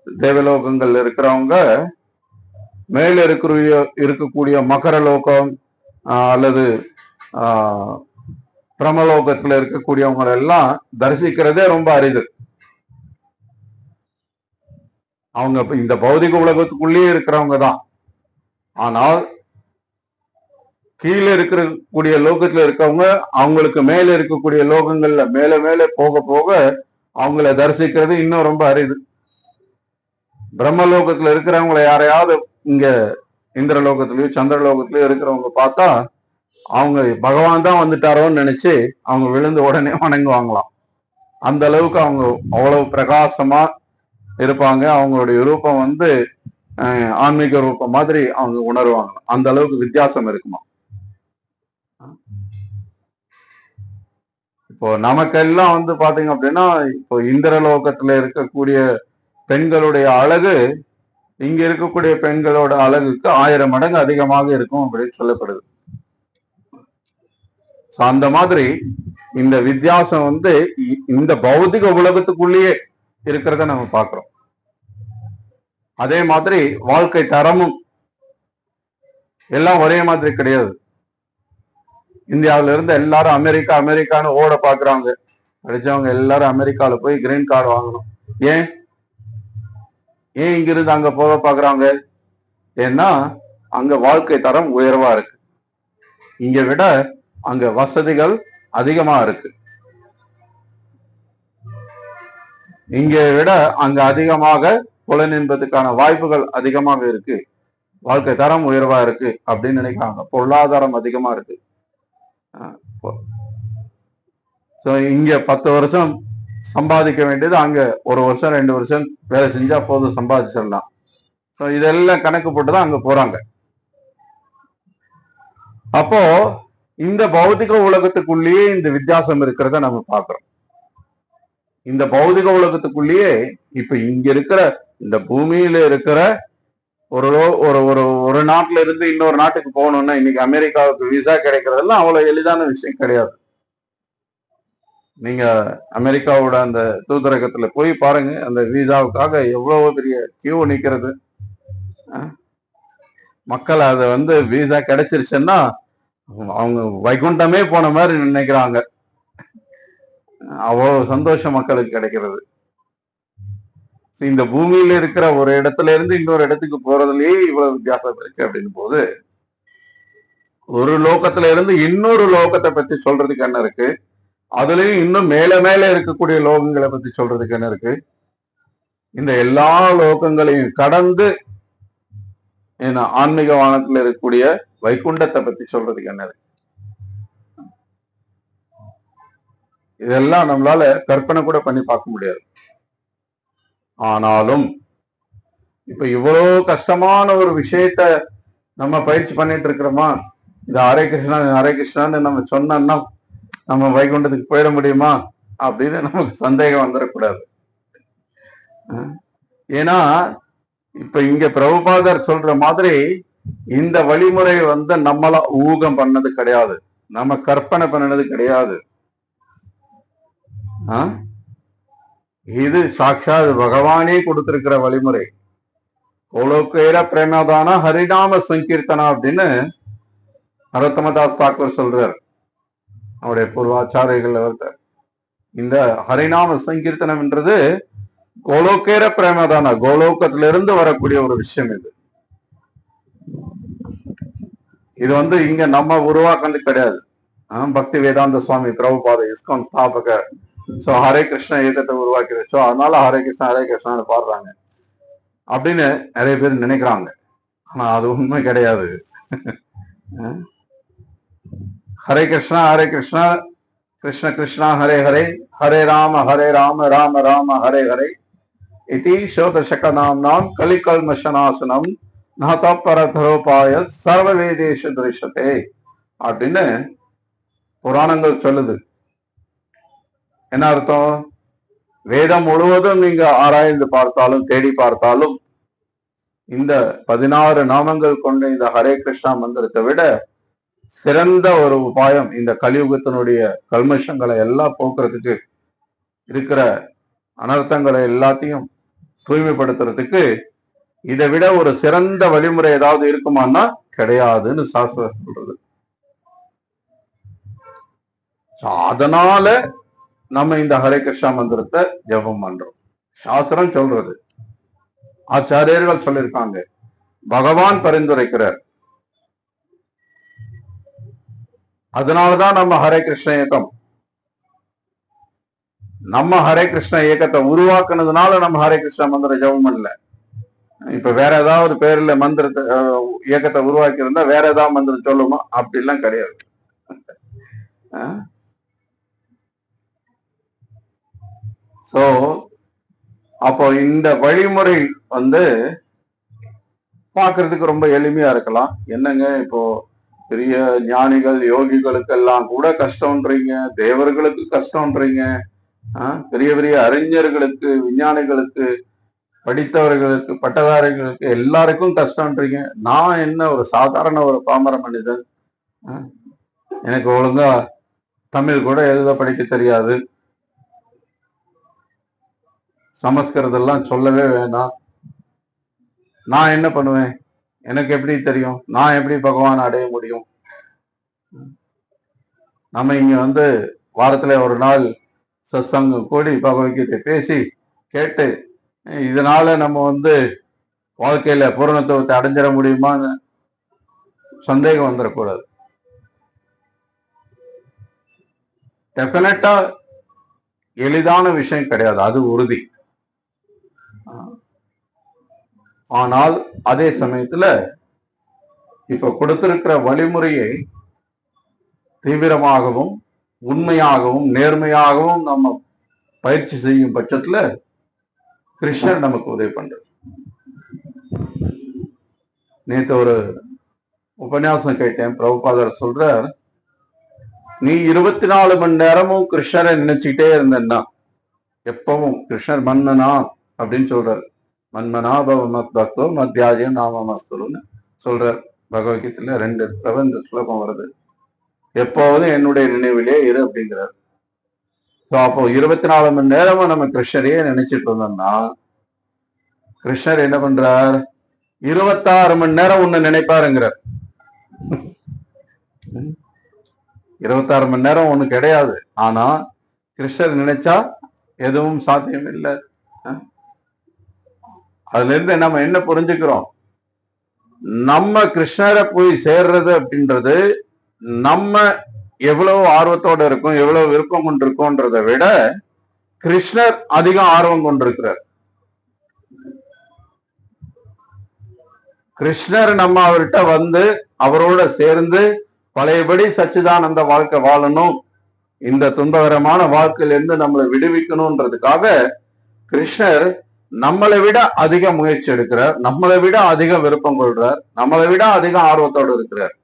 தேவலோகங்கள் இருக்கிறவங்க மேல இருக்கக்கூடிய மகரலோகம் அல்லது பிரமலோகத்துல இருக்கக்கூடியவங்க எல்லாம் தரிசிக்கிறதே ரொம்ப அரிது. அவங்க இந்த பௌதிக உலகத்துக்குள்ளேயே இருக்கிறவங்க தான். ஆனால் கீழே இருக்கக்கூடிய லோகத்துல இருக்கவங்க அவங்களுக்கு மேல இருக்கக்கூடிய லோகங்கள்ல மேல மேல போக போக அவங்கள தரிசிக்கிறது இன்னும் ரொம்ப அரிது. பிரம்மலோகத்துல இருக்கிறவங்களை யாரையாவது இங்க இந்திரலோகத்திலயோ சந்திரலோகத்திலயோ இருக்கிறவங்க பார்த்தா அவங்க பகவான் தான் வந்துட்டாரோன்னு நினைச்சு அவங்க விழுந்து உடனே வணங்குவாங்களாம். அந்த அளவுக்கு அவங்க அவ்வளவு பிரகாசமா இருப்பாங்க. அவங்களுடைய ரூபம் ஆன்மீக ரூபம் மாதிரி அவங்க உணர்வாங்க. அந்த அளவுக்கு வித்தியாசம் இருக்குமா. இப்போ நமக்கெல்லாம் பாத்தீங்க அப்படின்னா, இப்போ இந்திரலோகத்துல இருக்கக்கூடிய பெண்களுடைய அழகு இங்க இருக்கக்கூடிய பெண்களோட அழகுக்கு 1000 மடங்கு அதிகமாக இருக்கும் அப்படின்னு சொல்லப்படுது. அந்த மாதிரி இந்த வித்தியாசம் இந்த பௌதிக உலகத்துக்குள்ளேயே இருக்கிறத நம்ம பார்க்கிறோம். அதே மாதிரி வாழ்க்கை தரமும் எல்லாம் ஒரே மாதிரி கிடையாது. இந்தியாவில இருந்து எல்லாரும் அமெரிக்கான்னு ஓட பாக்குறாங்க. படிச்சவங்க எல்லாரும் அமெரிக்கால போய் கிரீன் கார்டு வாங்கணும். ஏன் இங்கிருந்து அங்க போக பாக்குறாங்க? ஏன்னா அங்க வாழ்க்கை தரம் உயர்வா இருக்கு, இங்க விட அங்க வசதிகள் அதிகமா இருக்கு, இங்க விட அங்க அதிகமாக புலனின்பதுக்கான வாய்ப்புகள் அதிகமாக இருக்கு, வாழ்க்கை தரம் உயர்வா இருக்கு அப்படின்னு நினைக்கிறாங்க. பொருளாதாரம் அதிகமா இருக்கு. இங்க 10 வருஷம் சம்பாதிக்க வேண்டியது அங்க 1 வருஷம் 2 வருஷம் வேலை செஞ்சா போதும், சம்பாதிச்சிடலாம். இதெல்லாம் கணக்கு போட்டுதான் அங்க போறாங்க. அப்போ இந்த பௌதிக உலகத்துக்குள்ளேயே இந்த வித்தியாசம் இருக்கிறத நம்ம பார்க்கிறோம். இந்த பௌதிக உலகத்துக்குள்ளேயே இப்ப இங்க இருக்கிற இந்த பூமியில இருக்கிற ஒரு ஒரு ஒரு ஒரு நாட்டுல இருந்து இன்னொரு நாட்டுக்கு போகணும்னா இன்னைக்கு அமெரிக்காவுக்கு விசா கிடைக்கிறதெல்லாம் அவ்வளவு எளிதான விஷயம் கிடையாது. நீங்க அமெரிக்காவோட அந்த தூதரகத்துல போய் பாருங்க, அந்த விசாவுக்காக எவ்வளவு பெரிய கியூ நிக்கிறது. மக்கள் அதை விசா கிடைச்சிருச்சுன்னா அவங்க வைகுண்டமே போன மாதிரி நினைக்கிறாங்க. அவ்வளவு சந்தோஷம் மக்களுக்கு கிடைக்கிறது. இந்த பூமியில இருக்கிற ஒரு இடத்துல இருந்து இன்னொரு இடத்துக்கு போறதுலயே இவ்வளவு வித்தியாசம் இருக்கு அப்படின்னு போது, ஒரு லோகத்துல இருந்து இன்னொரு லோகத்தை பத்தி சொல்றதுக்கு என்ன இருக்கு, அதுலயும் இன்னும் மேல மேல இருக்கக்கூடிய லோகங்களை பத்தி சொல்றதுக்கு என்ன இருக்கு, இந்த எல்லா லோகங்களையும் கடந்து ஆன்மீக வானத்துல இருக்கக்கூடிய வைகுண்டத்தை பத்தி சொல்றதுக்கு என்ன இருக்கு. இதெல்லாம் நம்மளால கற்பனை கூட பண்ணி பார்க்க முடியாது. ஆனாலும் இப்ப இவ்வளவு கஷ்டமான ஒரு விஷயத்த நம்ம பயிற்சி பண்ணிட்டு இருக்கிறோமா, இந்த ஹரே கிருஷ்ணா ஹரே கிருஷ்ணான்னு நம்ம சொன்னோம்னா நம்ம வைகுண்டத்துக்கு போயிட முடியுமா அப்படின்னு நமக்கு சந்தேகம் வந்துடக்கூடாது. ஏன்னா இப்ப இங்க பிரபுபாதர் சொல்ற மாதிரி இந்த வழிமுறை நம்மள ஊகம் பண்ணது கிடையாது, நம்ம கற்பனை பண்ணது கிடையாது. இது சாட்சாத் பகவானே கொடுத்திருக்கிற வழிமுறை. கோலோக்கேர பிரேமதான ஹரிநாம சங்கீர்த்தனா அப்படின்னு நரோத்தமதாஸ் தாக்கூர் சொல்றார். அவருடைய பூர்வாச்சாரியர்கள் ஒருத்தர். இந்த ஹரிநாம சங்கீர்த்தனம் என்றது கோலோக்கேர பிரேமதான, கோலோக்கத்திலிருந்து வரக்கூடிய ஒரு விஷயம். இது இங்க நம்ம உருவாக்குறது கிடையாது. பக்தி வேதாந்த சுவாமி பிரபுபாத இஸ்கான் ஸ்தாபகர் ஹரே கிருஷ்ண இயக்கத்தை உருவாக்கி வச்சோ, அதனால ஹரே கிருஷ்ணான்னு பாடுறாங்க அப்படின்னு நிறைய பேர் நினைக்கிறாங்க. ஆனா அது உண்மை கிடையாது. ஹரே கிருஷ்ணா கிருஷ்ண கிருஷ்ணா ஹரே ஹரே, ஹரே ராம ராம ராம ஹரே ஹரே இதி சோதசக நாம் கலிகல்மஷனாசனம் நகதப்பரதரோபாய சர்வ வேதேஷ திருஷதே அப்படின்னு புராணங்கள் சொல்லுது. என்ன அர்த்தம்? வேதம் முழுவதும் நீங்க ஆராய்ந்து பார்த்தாலும் தேடி பார்த்தாலும் இந்த 16 நாமங்கள் கொண்ட இந்த ஹரே கிருஷ்ணா மந்திரத்தை விட சிறந்த ஒரு உபாயம் இந்த கலியுகத்தினுடைய கல்மஷங்களை எல்லாம் போக்குறதுக்கு, இருக்கிற அனர்த்தங்களை எல்லாத்தையும் தூய்மைப்படுத்துறதுக்கு இதை விட ஒரு சிறந்த வழிமுறை ஏதாவது இருக்குமான்னா கிடையாதுன்னு சாஸ்திரம் சொல்றது. அதனால நம்ம இந்த ஹரே கிருஷ்ணா மந்திரத்தை ஜபம் பண்றோம். சாஸ்திரம் சொல்றது, ஆச்சாரியர்கள் சொல்லியிருக்காங்க, பகவான் பரிந்துரைக்கிறார். அதனாலதான் நம்ம ஹரே கிருஷ்ண இயக்கம், நம்ம ஹரே கிருஷ்ண இயக்கத்தை உருவாக்குனதுனால நம்ம ஹரே கிருஷ்ணா மந்திர ஜபம் பண்ணல. இப்ப வேற ஏதாவது பேர்ல மந்திரத்தை இயக்கத்தை உருவாக்கி இருந்தா வேற ஏதாவது மந்திரம் சொல்லுமா? அப்படிலாம் கிடையாது. சோ அப்போ இந்த வழிமுறை பார்க்கறதுக்கு ரொம்ப எளிமையா இருக்கலாம். என்னங்க இப்போ பெரிய ஞானிகள் யோகிகளுக்கெல்லாம் கூட கஷ்டம்ன்றீங்க, தேவர்களுக்கு கஷ்டம்ன்றீங்க, பெரிய பெரிய அறிஞர்களுக்கு விஞ்ஞானிகளுக்கு படித்தவர்களுக்கு பட்டதாரிகளுக்கு எல்லாருக்கும் கஷ்டம்ன்றீங்க. நான் என்ன ஒரு சாதாரண ஒரு பாமர மனிதன், எனக்கு ஒழுங்கா தமிழ் கூட எழுத படிக்க தெரியாது, சமஸ்கிருதெல்லாம் சொல்லவே வேண்டாம், நான் என்ன பண்ணுவேன், எனக்கு எப்படி தெரியும், நான் எப்படி பகவான் அடைய முடியும்? நம்ம இங்க வாரத்துல ஒரு நாள் சத்சங்கம் கூடி பகவத்கீதை பேசி கேட்டு இதனால நம்ம வாழ்க்கையில பூரணத்துவத்தை அடைஞ்சிட முடியுமான்னு சந்தேகம் வந்துடக்கூடாது. டெஃபினட்டா எளிதான விஷயம் கிடையாது, அது உறுதி. ஆனால் அதே சமயத்துல இப்ப கொடுத்திருக்கிற வழிமுறையை தீவிரமாகவும் உண்மையாகவும் நேர்மையாகவும் நம்ம பயிற்சி செய்யும் பட்சத்துல கிருஷ்ணர் நமக்கு உதவி பண்றார். நேற்று ஒரு உபன்யாசம் கேட்டேன், பிரபுபாதர் சொல்றார், நீ 24 மணி நேரமும் கிருஷ்ணரை நினைச்சுக்கிட்டே இருந்தன்னா எப்பவும் கிருஷ்ணர் மன்மனா அப்படின்னு சொல்றாரு. மன்மனா பவ மத் பக்தோ மத்தியாஜியம் நாமமஸ்துன்னு சொல்றார். பகவத்கீதையில 2 பிரபந்த ஸ்லோகம் வருது. எப்போதும் என்னுடைய நினைவிலே இரு அப்படிங்கிறார். அப்போ 24 மணி நேரமும் நம்ம கிருஷ்ணரையே நினைச்சிட்டு இருந்தோம்னா கிருஷ்ணர் என்ன பண்றார்? 26 மணி நேரம் உன்னை நினைப்பாருங்கிறார். 26 மணி நேரம் ஒண்ணு கிடையாது. ஆனா கிருஷ்ணர் நினைச்சா எதுவும் சாத்தியம் இல்லை. அதுல இருந்து நம்ம என்ன புரிஞ்சுக்கிறோம்? நம்ம கிருஷ்ணரை போய் சேர்றது அப்படின்றது நம்ம எவ்வளவு ஆர்வத்தோட இருக்கும், எவ்வளவு விருப்பம் கொண்டிருக்கோன்றதை விட கிருஷ்ணர் அதிகம் ஆர்வம் கொண்டிருக்கிறார். கிருஷ்ணர் நம்ம அவர்கிட்ட வந்து அவரோட சேர்ந்து பழையபடி சச்சிதானந்த வாழ்க்கை வாழணும், இந்த துன்பகரமான வாழ்க்கையிலிருந்து நம்மளை விடுவிக்கணும்ன்றதுக்காக கிருஷ்ணர் நம்மளை விட அதிக முயற்சி எடுக்கிறார், நம்மளை விட அதிக விருப்பம் கொள்றார், நம்மளை விட அதிக ஆர்வத்தோடு இருக்கிறார்.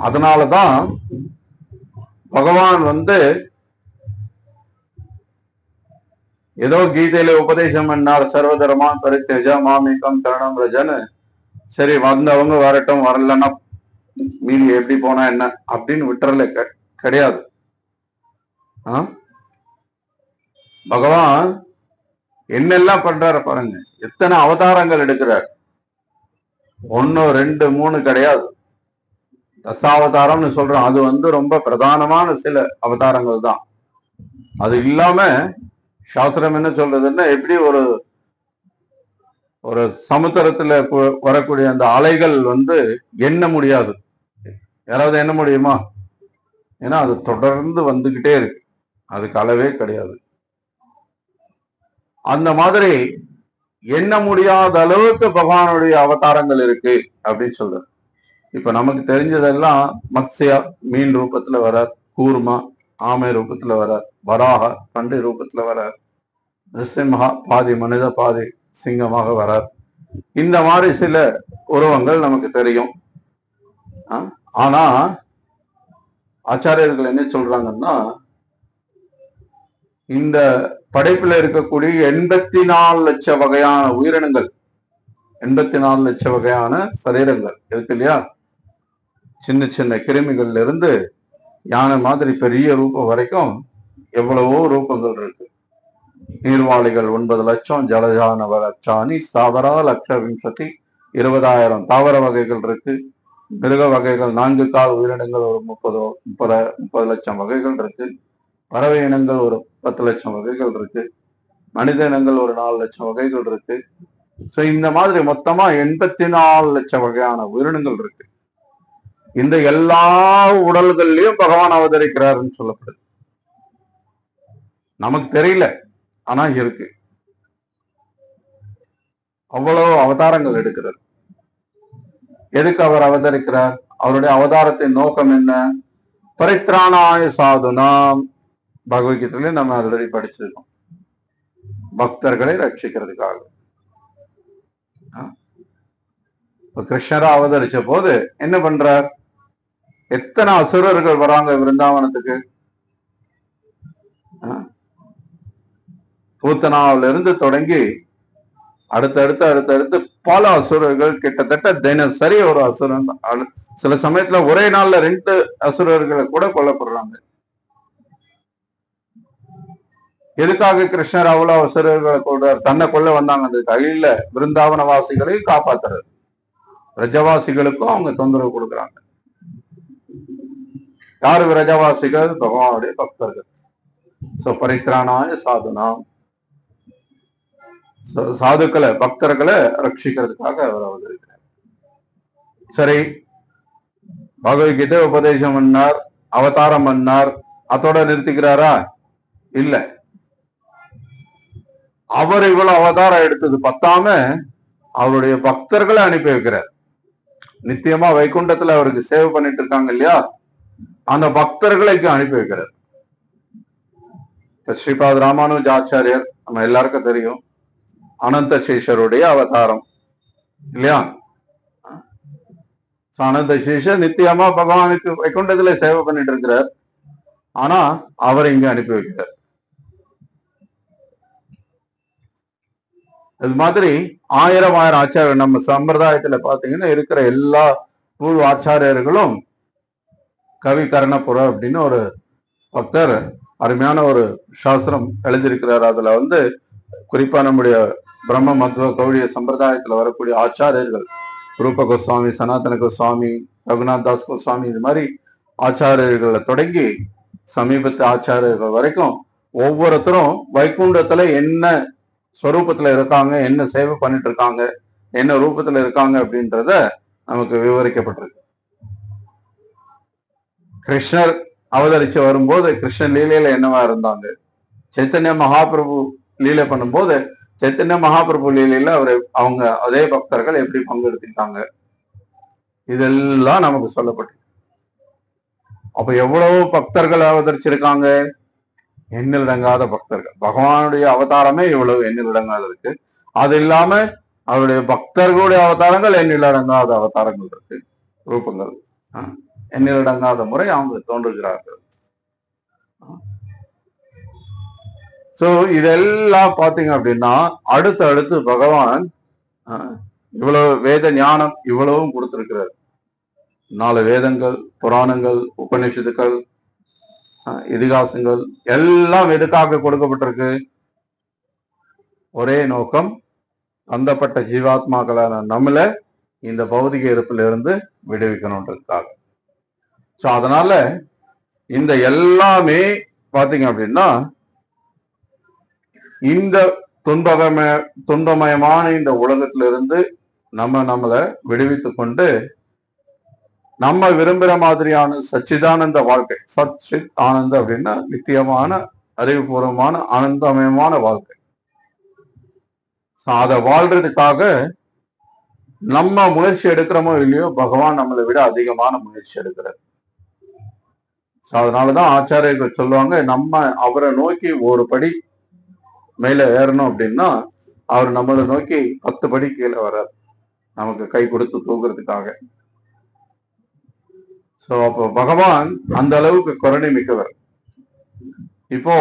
அதனாலதான் பகவான் வந்து ஏதோ கீதையில உபதேசம் பண்ணார், சர்வதர்மான் பரித்யஜ மாமிகம் சரணம் ரஜன்னு. சரி, வந்தவங்க வரட்டும், வரலன்னா மீறி எப்படி போனா என்ன அப்படின்னு விட்டுறல கிடையாது. பகவான் என்னெல்லாம் பண்றாரு பாருங்க, எத்தனை அவதாரங்கள் எடுக்கிறார். 1 2 3 கிடையாது, தசாவதாரம்னு சொல்றோம். அது வந்து ரொம்ப பிரதானமான சில அவதாரங்கள் தான். அது இல்லாம சாஸ்திரம் என்ன சொல்றதுன்னா, எப்படி ஒரு சமுத்திரத்துல வரக்கூடிய அந்த அலைகள் வந்து எண்ண முடியாது. யாராவது எண்ண முடியுமா? ஏன்னா அது தொடர்ந்து வந்துகிட்டே இருக்கு, அதுக்கு அளவே கிடையாது. அந்த மாதிரி எண்ண முடியாத அளவுக்கு பகவானுடைய அவதாரங்கள் இருக்கு அப்படின்னு சொல்றாரு. இப்ப நமக்கு தெரிஞ்சதெல்லாம் மத்ஸ்யா மீன் ரூபத்துல வரார், கூர்மா ஆமை ரூபத்துல வரார், வராக பன்றி ரூபத்துல வரார், நிருசிம்ஹா பாதி மனித பாதி சிங்கமாக வரார். இந்த மாதிரி சில உருவங்கள் நமக்கு தெரியும். ஆனா ஆச்சாரியர்கள் என்ன சொல்றாங்கன்னா, இந்த படைப்புல இருக்கக்கூடிய 84 லட்சம் வகையான உயிரினங்கள், 84 லட்சம் வகையான சரீரங்கள் இருக்கு இல்லையா, சின்ன சின்ன கிருமிகள்ல இருந்து யானை மாதிரி பெரிய ரூபம் வரைக்கும் எவ்வளவோ ரூபங்கள் இருக்கு. நீர்வாளிகள் 9 லட்சம், ஜலஜானவ லட்சாணி, ஸ்தாவரா லட்ச விம்சதி, 20,000 தாவர வகைகள் இருக்கு. மிருக வகைகள் 4 கால் உயிரினங்கள் ஒரு 30 லட்சம் வகைகள் இருக்கு. பறவை இனங்கள் ஒரு 10 லட்சம் வகைகள் இருக்கு. மனித இனங்கள் ஒரு 4 லட்சம் வகைகள் இருக்கு. சோ இந்த மாதிரி மொத்தமா 84 லட்சம் வகையான உயிரினங்கள் இருக்கு. இந்த எல்லா உடல்கள்லயும் பகவான் அவதரிக்கிறாருன்னு சொல்லப்படுது. நமக்கு தெரியல, ஆனா இருக்கு. அவ்வளவு அவதாரங்கள் எடுக்கிறார். எதுக்கு அவர் அவதரிக்கிறார்? அவருடைய அவதாரத்தின் நோக்கம் என்ன? பரித்ராணாய சாதுனாம், பகவத்கீதையில நம்ம ஆல்ரெடி படிச்சிருக்கோம், பக்தர்களை ரட்சிக்கிறதுக்காக. கிருஷ்ணரா அவதரிச்ச போது என்ன பண்றார்? எத்தனை அசுரர்கள் வராங்க விருந்தாவனத்துக்கு. பூத்தனாவில இருந்து தொடங்கி அடுத்தடுத்து பல அசுரர்கள், கிட்டத்தட்ட தினசரி ஒரு அசுரன், சில சமயத்துல ஒரே நாள்ல 2 அசுரர்களை கூட கொல்லப்படுறாங்க. எதுக்காக கிருஷ்ணர் அவ்வளவு அசுரர்களை கொள்றார்? தன்னை கொள்ள வந்தாங்க, அந்த கையில விருந்தாவன வாசிகளையும் காப்பாத்துறாரு, ரஜவாசிகளுக்கும் அவங்க தொந்தரவு கொடுக்குறாங்க. யாரு விரஜவாசிகள்? பகவானுடைய பக்தர்கள். சோ பரித்ராணாய சாதுனாம், சாதுக்களை பக்தர்களை ரட்சிக்கிறதுக்காக அவர் அவதரிக்கிறார். சரி, பகவத்கீதை உபதேசம் பண்ணார், அவதாரம் பண்ணார், அதோட நிறுத்திக்கிறாரா? இல்ல. அவர் இவ்வளவு அவதாரம் எடுத்தது பத்தாம அவருடைய பக்தர்களை அனுப்பி வைக்கிறார். நித்தியமா வைகுண்டத்துல அவருக்கு சேவை பண்ணிட்டு இருக்காங்க இல்லையா, அந்த பக்தர்களுக்கு அனுப்பி வைக்கிறார். ஸ்ரீபாத் ராமானுஜ ஆச்சாரியர் நம்ம எல்லாருக்கும் தெரியும், அனந்த சேஷருடைய அவதாரம் இல்லையா. அனந்த சேஷர் நித்தியமா பகவானுக்கு வைகுண்டத்துல சேவை பண்ணிட்டு இருக்கிறார். ஆனா அவர் இங்க அனுப்பி வைக்கிறார். அது மாதிரி ஆயிரம் ஆச்சாரியர் நம்ம சம்பிரதாயத்துல பாத்தீங்கன்னா இருக்கிற எல்லா பூர்வ ஆச்சாரியர்களும் கவி கர்ணபுர அப்படின்னு ஒரு பக்தர் அருமையான ஒரு சாஸ்திரம் எழுதியிருக்கிறார். அதுல குறிப்பா நம்முடைய பிரம்ம மத்வ கௌடிய சம்பிரதாயத்துல வரக்கூடிய ஆச்சாரியர்கள் ரூப கோஸ்வாமி, சனாதன கோஸ்வாமி, ரகுநாத் தாஸ் கோஸ்வாமி, இது மாதிரி ஆச்சாரியர்களை தொடங்கி சமீபத்து ஆச்சாரியர்கள் வரைக்கும் ஒவ்வொருத்தரும் வைகுண்டத்துல என்ன ஸ்வரூபத்துல இருக்காங்க, என்ன சேவை பண்ணிட்டு இருக்காங்க, என்ன ரூபத்துல இருக்காங்க அப்படின்றத நமக்கு விவரிக்கப்பட்டிருக்கு. கிருஷ்ணர் அவதரிச்சு வரும்போது கிருஷ்ணன் லீலையில என்னவா இருந்தாங்க, சைத்தன்ய மகாபிரபு லீலை பண்ணும்போது சைத்தன்ய மகாபிரபு லீலையில அவங்க அதே பக்தர்கள் எப்படி பங்கெடுத்துக்கிட்டாங்க, இதெல்லாம் நமக்கு சொல்லப்பட்டிருக்கு. அப்ப எவ்வளவு பக்தர்கள் அவதரிச்சிருக்காங்க, எண்ணிலடங்காத பக்தர்கள். பகவானுடைய அவதாரமே இவ்வளவு எண்ணிலடங்காத இருக்கு. அது இல்லாம அவருடைய பக்தர்களுடைய அவதாரங்கள் எண்ணிலடங்காத அவதாரங்கள் இருக்கு, ரூபங்கள் எண்ணிலடங்காத முறை அவங்க தோன்றுகிறார்கள். சோ இதெல்லாம் பாத்தீங்க அப்படின்னா அடுத்து பகவான் இவ்வளவு வேத ஞானம் இவ்வளவும் கொடுத்திருக்கிறார். 4 வேதங்கள், புராணங்கள், உபநிஷத்துக்கள், இதிகாசங்கள் எல்லாம் எதுக்காக கொடுக்கப்பட்டிருக்கு? ஒரே நோக்கம், பந்தப்பட்ட ஜீவாத்மாக்களான நம்மள இந்த பௌதிக இருப்பில இருந்து விடுவிக்கணுன்றதுக்காக. சோ அதனால இந்த எல்லாமே பாத்தீங்க அப்படின்னா இந்த துன்பமயமான இந்த உலகத்திலிருந்து நம்மளை விடுவித்து கொண்டு நம்ம விரும்புகிற மாதிரியான சச்சிதானந்த வாழ்க்கை, சத் சித் ஆனந்த அப்படின்னா நித்தியமான அறிவுபூர்வமான ஆனந்தமயமான வாழ்க்கை, அதை வாழ்றதுக்காக நம்ம முயற்சி எடுக்கிறோமோ இல்லையோ பகவான் நம்மளை விட அதிகமான முயற்சி எடுக்கிறார். அதனாலதான் ஆச்சாரியர்கள் சொல்லுவாங்க, நம்ம அவரை நோக்கி ஒரு படி மேல ஏறணும் அப்படின்னா அவர் நம்மளை நோக்கி 10 படி கீழே வர்றார், நமக்கு கை கொடுத்து தூக்குறதுக்காக. சோ அப்போ பகவான் அந்த அளவுக்கு கருணை மிக்கவர். இப்போ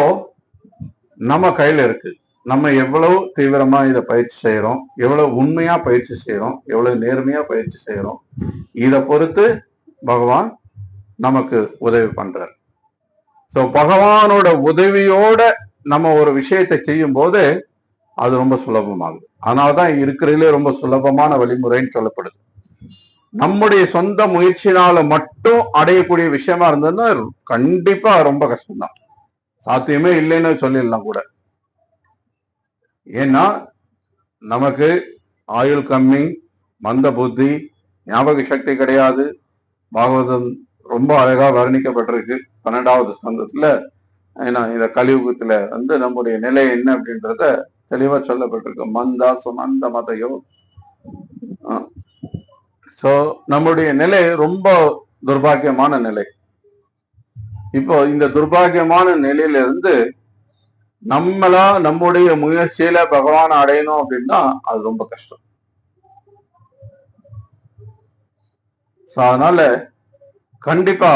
நம்ம கையில இருக்கு, நம்ம எவ்வளவு தீவிரமா இதை பயிற்சி செய்யறோம், எவ்வளவு உண்மையா பயிற்சி செய்யறோம், எவ்வளவு நேர்மையா பயிற்சி செய்யறோம், இதை பொறுத்து பகவான் நமக்கு உதவி பண்றார். சோ பகவானோட உதவியோட நம்ம ஒரு விஷயத்தை செய்யும் போது அது ரொம்ப சுலபமாகுது. அதனாலதான் இருக்கிறதுலே ரொம்ப சுலபமான வழிமுறைன்னு சொல்லப்படுது. நம்முடைய சொந்த முயற்சினால மட்டும் அடையக்கூடிய விஷயமா இருந்ததுன்னா கண்டிப்பா ரொம்ப கஷ்டம்தான், சாத்தியமே இல்லைன்னு சொல்லிடலாம் கூட. ஏன்னா நமக்கு ஆயுள் கம்மி, மந்த புத்தி, ஞாபக சக்தி கிடையாது. பாகவதம் ரொம்ப அழகா வர்ணிக்கப்பட்டிருக்கு 12வது ஸ்கந்தத்துல. ஏன்னா இந்த கலியுகத்துல நம்முடைய நிலை என்ன அப்படின்றத தெளிவா சொல்லப்பட்டிருக்கு. மந்தா சுமந்த மதையோ. சோ நம்முடைய நிலை ரொம்ப துர்பாகியமான நிலை. இப்போ இந்த துர்பாகியமான நிலையிலிருந்து நம்மளா நம்முடைய முயற்சியில பகவான் அடையணும் அப்படின்னா அது ரொம்ப கஷ்டம். அதனால கண்டிப்பா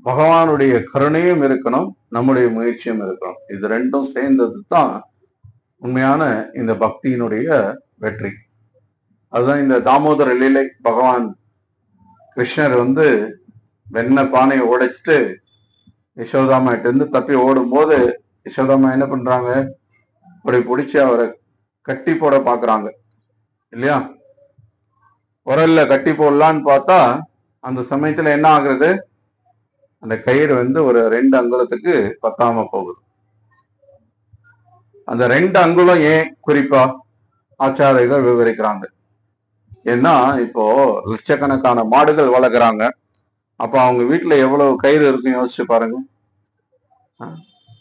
பகவானுடைய கருணையும் இருக்கணும், நம்முடைய முயற்சியும் இருக்கணும். இது ரெண்டும் சேர்ந்தது தான் உண்மையான இந்த பக்தியினுடைய வெற்றி. அதுதான் இந்த தாமோதர லீலை. பகவான் கிருஷ்ணர் வெண்ண பானையை உடைச்சிட்டு யசோதாமாட்ட இருந்து தப்பி ஓடும் போது யசோதாமா என்ன பண்றாங்க, அப்படி பிடிச்சி அவரை கட்டி போட பாக்குறாங்க இல்லையா. உரல்ல கட்டி போடலான்னு பார்த்தா அந்த சமயத்துல என்ன ஆகுறது, அந்த கயிறு ஒரு 2 அங்குலத்துக்கு பத்தாம போகுது. அந்த 2 அங்குலம் ஏன் குறிப்பா ஆச்சாரியர்கள் விவரிக்கிறாங்க. ஏன்னா இப்போ லட்சக்கணக்கான மாடுகள் வளர்க்குறாங்க. அப்ப அவங்க வீட்டுல எவ்வளவு கயிறு இருக்குன்னு யோசிச்சு பாருங்க.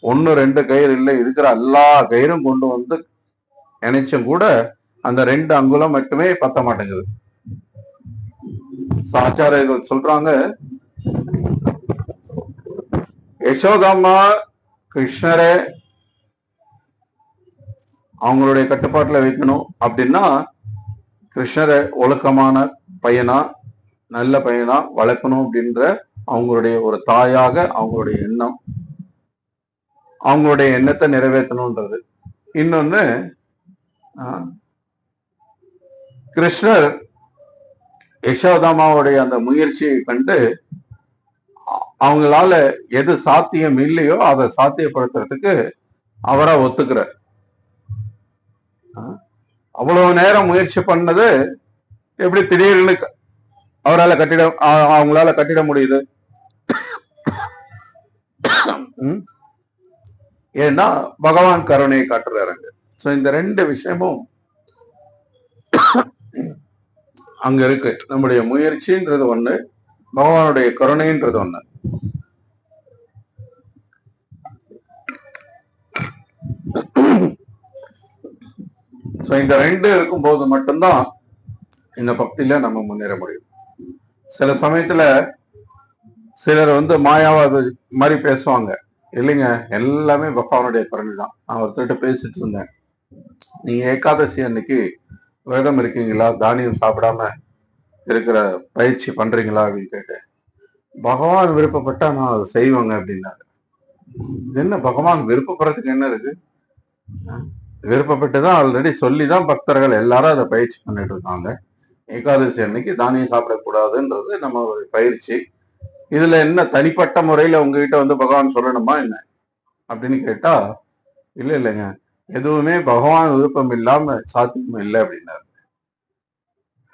1 2 கயிறு இல்லை, இருக்கிற எல்லா கயிறும் கொண்டு இணைச்சும் கூட அந்த 2 அங்குலம் மட்டுமே பத்த மாட்டேங்குது. ஆச்சாரியர்கள் சொல்றாங்க, யசோதாமா கிருஷ்ணரை அவங்களுடைய கட்டுப்பாட்டுல வைக்கணும் அப்படின்னா கிருஷ்ணரை ஒழுக்கமான பையனா, நல்ல பையனா வளர்க்கணும் அப்படின்ற அவங்களுடைய ஒரு தாயாக அவங்களுடைய எண்ணம், அவங்களுடைய எண்ணத்தை நிறைவேற்றணும்ன்றது. இன்னொன்னு, கிருஷ்ணர் யசோதாமாவுடைய அந்த முயற்சியை கண்டு அவங்களால எது சாத்தியம் இல்லையோ அதை சாத்தியப்படுத்துறதுக்கு அவரா ஒத்துக்கிறார். அவ்வளவு நேரம் முயற்சி பண்ணது எப்படி திடீர்னு அவரால் அவங்களால கட்டிட முடியுது? ஏன்னா பகவான் கருணையை காட்டுறாருங்க. சோ இந்த ரெண்டு விஷயமும் அங்க இருக்கு. நம்முடைய முயற்சின்றது ஒண்ணு, பகவானுடைய கருணைன்றது ஒண்ணு. இந்த ரெண்டு இருக்கும்போது மட்டும்தான் இந்த பக்தியில நம்ம முன்னேற முடியும். சில சமயத்துல சிலர் மாயாவாத மாதிரி பேசுவாங்க. இல்லைங்க, எல்லாமே பகவானுடைய கருணை தான். நான் ஒருத்தர்கிட்ட பேசிட்டு இருந்தேன், நீங்க ஏகாதசி அன்னைக்கு விரதம் இருக்கீங்களா, தானியம் சாப்பிடாம இருக்கிற பயிற்சி பண்றீங்களா அப்படின்னு கேட்டேன். பகவான் விருப்பப்பட்டா நான் அதை செய்வேங்க அப்படின்னாரு. என்ன பகவான் விருப்பப்படுறதுக்கு என்ன இருக்கு? விருப்பப்பட்டுதான் ஆல்ரெடி சொல்லிதான் பக்தர்கள் எல்லாரும் அதை பயிற்சி பண்ணிட்டு இருக்காங்க. ஏகாதசி அன்னைக்கு தானியம் சாப்பிடக்கூடாதுன்றது நம்ம ஒரு பயிற்சி. இதுல என்ன தனிப்பட்ட முறையில உங்ககிட்ட பகவான் சொல்லணுமா என்ன அப்படின்னு கேட்டா, இல்லைங்க, எதுவுமே பகவான் விருப்பம் இல்லாம சாத்தியம் இல்லை அப்படின்னாரு.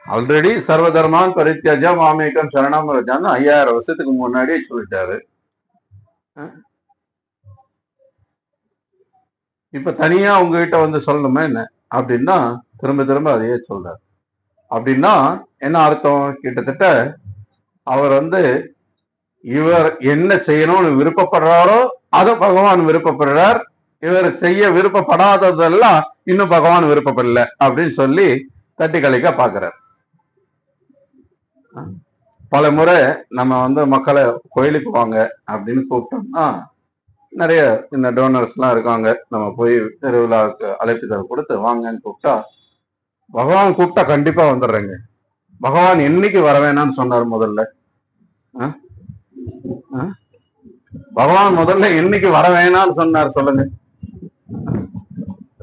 ஆல்ரெடி சர்வதர்மான் பரித்தியாஜா மாமேகம் சரணாம் ரஜான்னு 5000 வருஷத்துக்கு முன்னாடியே சொல்லிட்டாரு. இப்ப தனியா உங்ககிட்ட சொல்லணுமா என்ன அப்படின்னா திரும்ப திரும்ப அதையே சொல்றாரு. அப்படின்னா என்ன அர்த்தம்? கிட்டத்தட்ட அவர் இவர் என்ன செய்யணும்னு விருப்பப்படுறாரோ அதை பகவான் விருப்பப்படுறார். இவர் செய்ய விருப்பப்படாததெல்லாம் இன்னும் பகவான் விருப்பப்படல அப்படின்னு சொல்லி தட்டி கழிக்க பாக்குறார். பல முறை நம்ம மக்களை கோயிலுக்கு வாங்க அப்படின்னு கூப்பிட்டோம்னா நிறைய இந்த டோனர்ஸ் எல்லாம் இருக்காங்க. நம்ம போய் திருவிழாவுக்கு அழைப்புதல் கொடுத்து வாங்கன்னு கூப்பிட்டா, பகவான் கூப்பிட்டா கண்டிப்பா வந்துடுறேங்க. பகவான் என்னைக்கு வர வேணாம்னு சொன்னார் முதல்ல? பகவான் முதல்ல என்னைக்கு வர வேணாம்னு சொன்னார் சொல்லுங்க?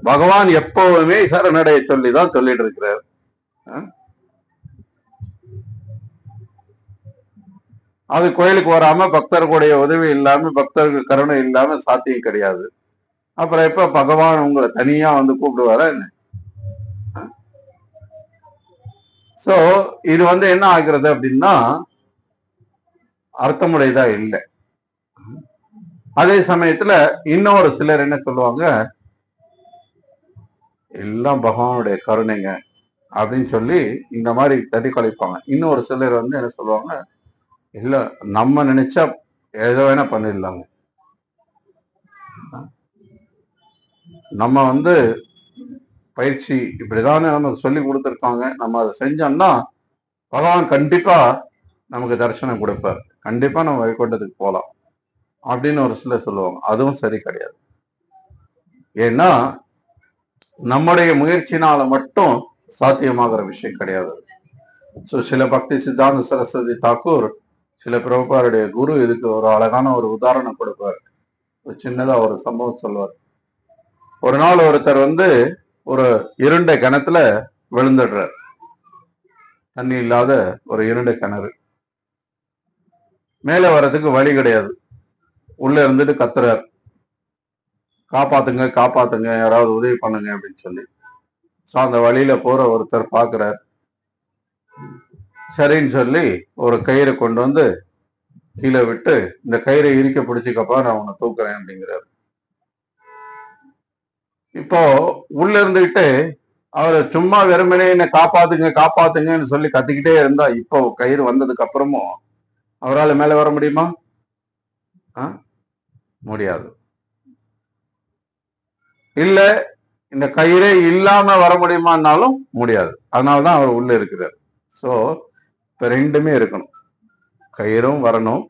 பகவான் எப்பவுமே சரணடைய சொல்லிதான் சொல்லிட்டு இருக்கிறார். அது கோயிலுக்கு வராம பக்தர்களுடைய உதவி இல்லாம பக்தர்கள் கருணை இல்லாம சாத்தியம் கிடையாது. அப்புறம் எப்ப பகவான் உங்களை தனியா கூப்பிடுவாரா என்ன? சோ இது என்ன ஆகிறது அப்படின்னா அர்த்தமுடையதா இல்லை. அதே சமயத்துல இன்னொரு சிலர் என்ன சொல்லுவாங்க, எல்லாம் பகவானுடைய கருணைங்க அப்படின்னு சொல்லி இந்த மாதிரி தட்டி கழிப்பாங்க. இன்னொரு சிலர் என்ன சொல்லுவாங்க, இல்ல நம்ம நினைச்சா எதை வேணா பண்ணிடலாங்க, நம்ம பயிற்சி இப்படிதானே நமக்கு சொல்லி கொடுத்துருக்காங்க, நம்ம அதை செஞ்சோம்னா பகவான் கண்டிப்பா நமக்கு தரிசனம் கொடுப்பார், கண்டிப்பா நம்ம வைகுண்டத்துக்கு போகலாம் அப்படின்னு ஒரு சிலர் சொல்லுவாங்க. அதுவும் சரி கிடையாது. ஏன்னா நம்முடைய முயற்சினால மட்டும் சாத்தியமாகிற விஷயம் கிடையாது. சில பக்தி சித்தாந்த சரஸ்வதி தாக்கூர், சில பிரபுபாருடைய குரு இதுக்கு ஒரு அழகான ஒரு உதாரணம் கொடுப்பார். ஒரு சின்னதா ஒரு சம்பவம் சொல்லுவார். ஒரு நாள் ஒருத்தர் ஒரு இருண்ட கிணத்துல விழுந்துடுறார். தண்ணி இல்லாத ஒரு இருண்ட கிணறு, மேல வர்றதுக்கு வழி கிடையாது. உள்ள இருந்துட்டு கத்துறார், காப்பாத்துங்க காப்பாத்துங்க, யாராவது உதவி பண்ணுங்க அப்படின்னு சொல்லி. ஸோ அந்த வழியில போற ஒருத்தர் பாக்குறார். சரின்னு சொல்லி ஒரு கயிறை கொண்டு கீழே விட்டு, இந்த கயிறை இறுக்க பிடிச்சிக்கப்பா, நான் உன்னை தூக்குறேன் அப்படிங்கிறார். இப்போ உள்ள இருந்துகிட்டு அவரை சும்மா வெறுமனே என்ன காப்பாத்துங்க காப்பாத்துங்கன்னு சொல்லி கத்திக்கிட்டே இருந்தா, இப்போ கயிறு வந்ததுக்கு அப்புறமும் அவரால் மேல வர முடியுமா? முடியாது. இல்ல இந்த கயிறே இல்லாம வர முடியுமான்னாலும் முடியாது. அதனாலதான் அவர் உள்ள இருக்கிறார். சோ இப்ப ரெண்டுமே இருக்கணும், கயிறும் வரணும்,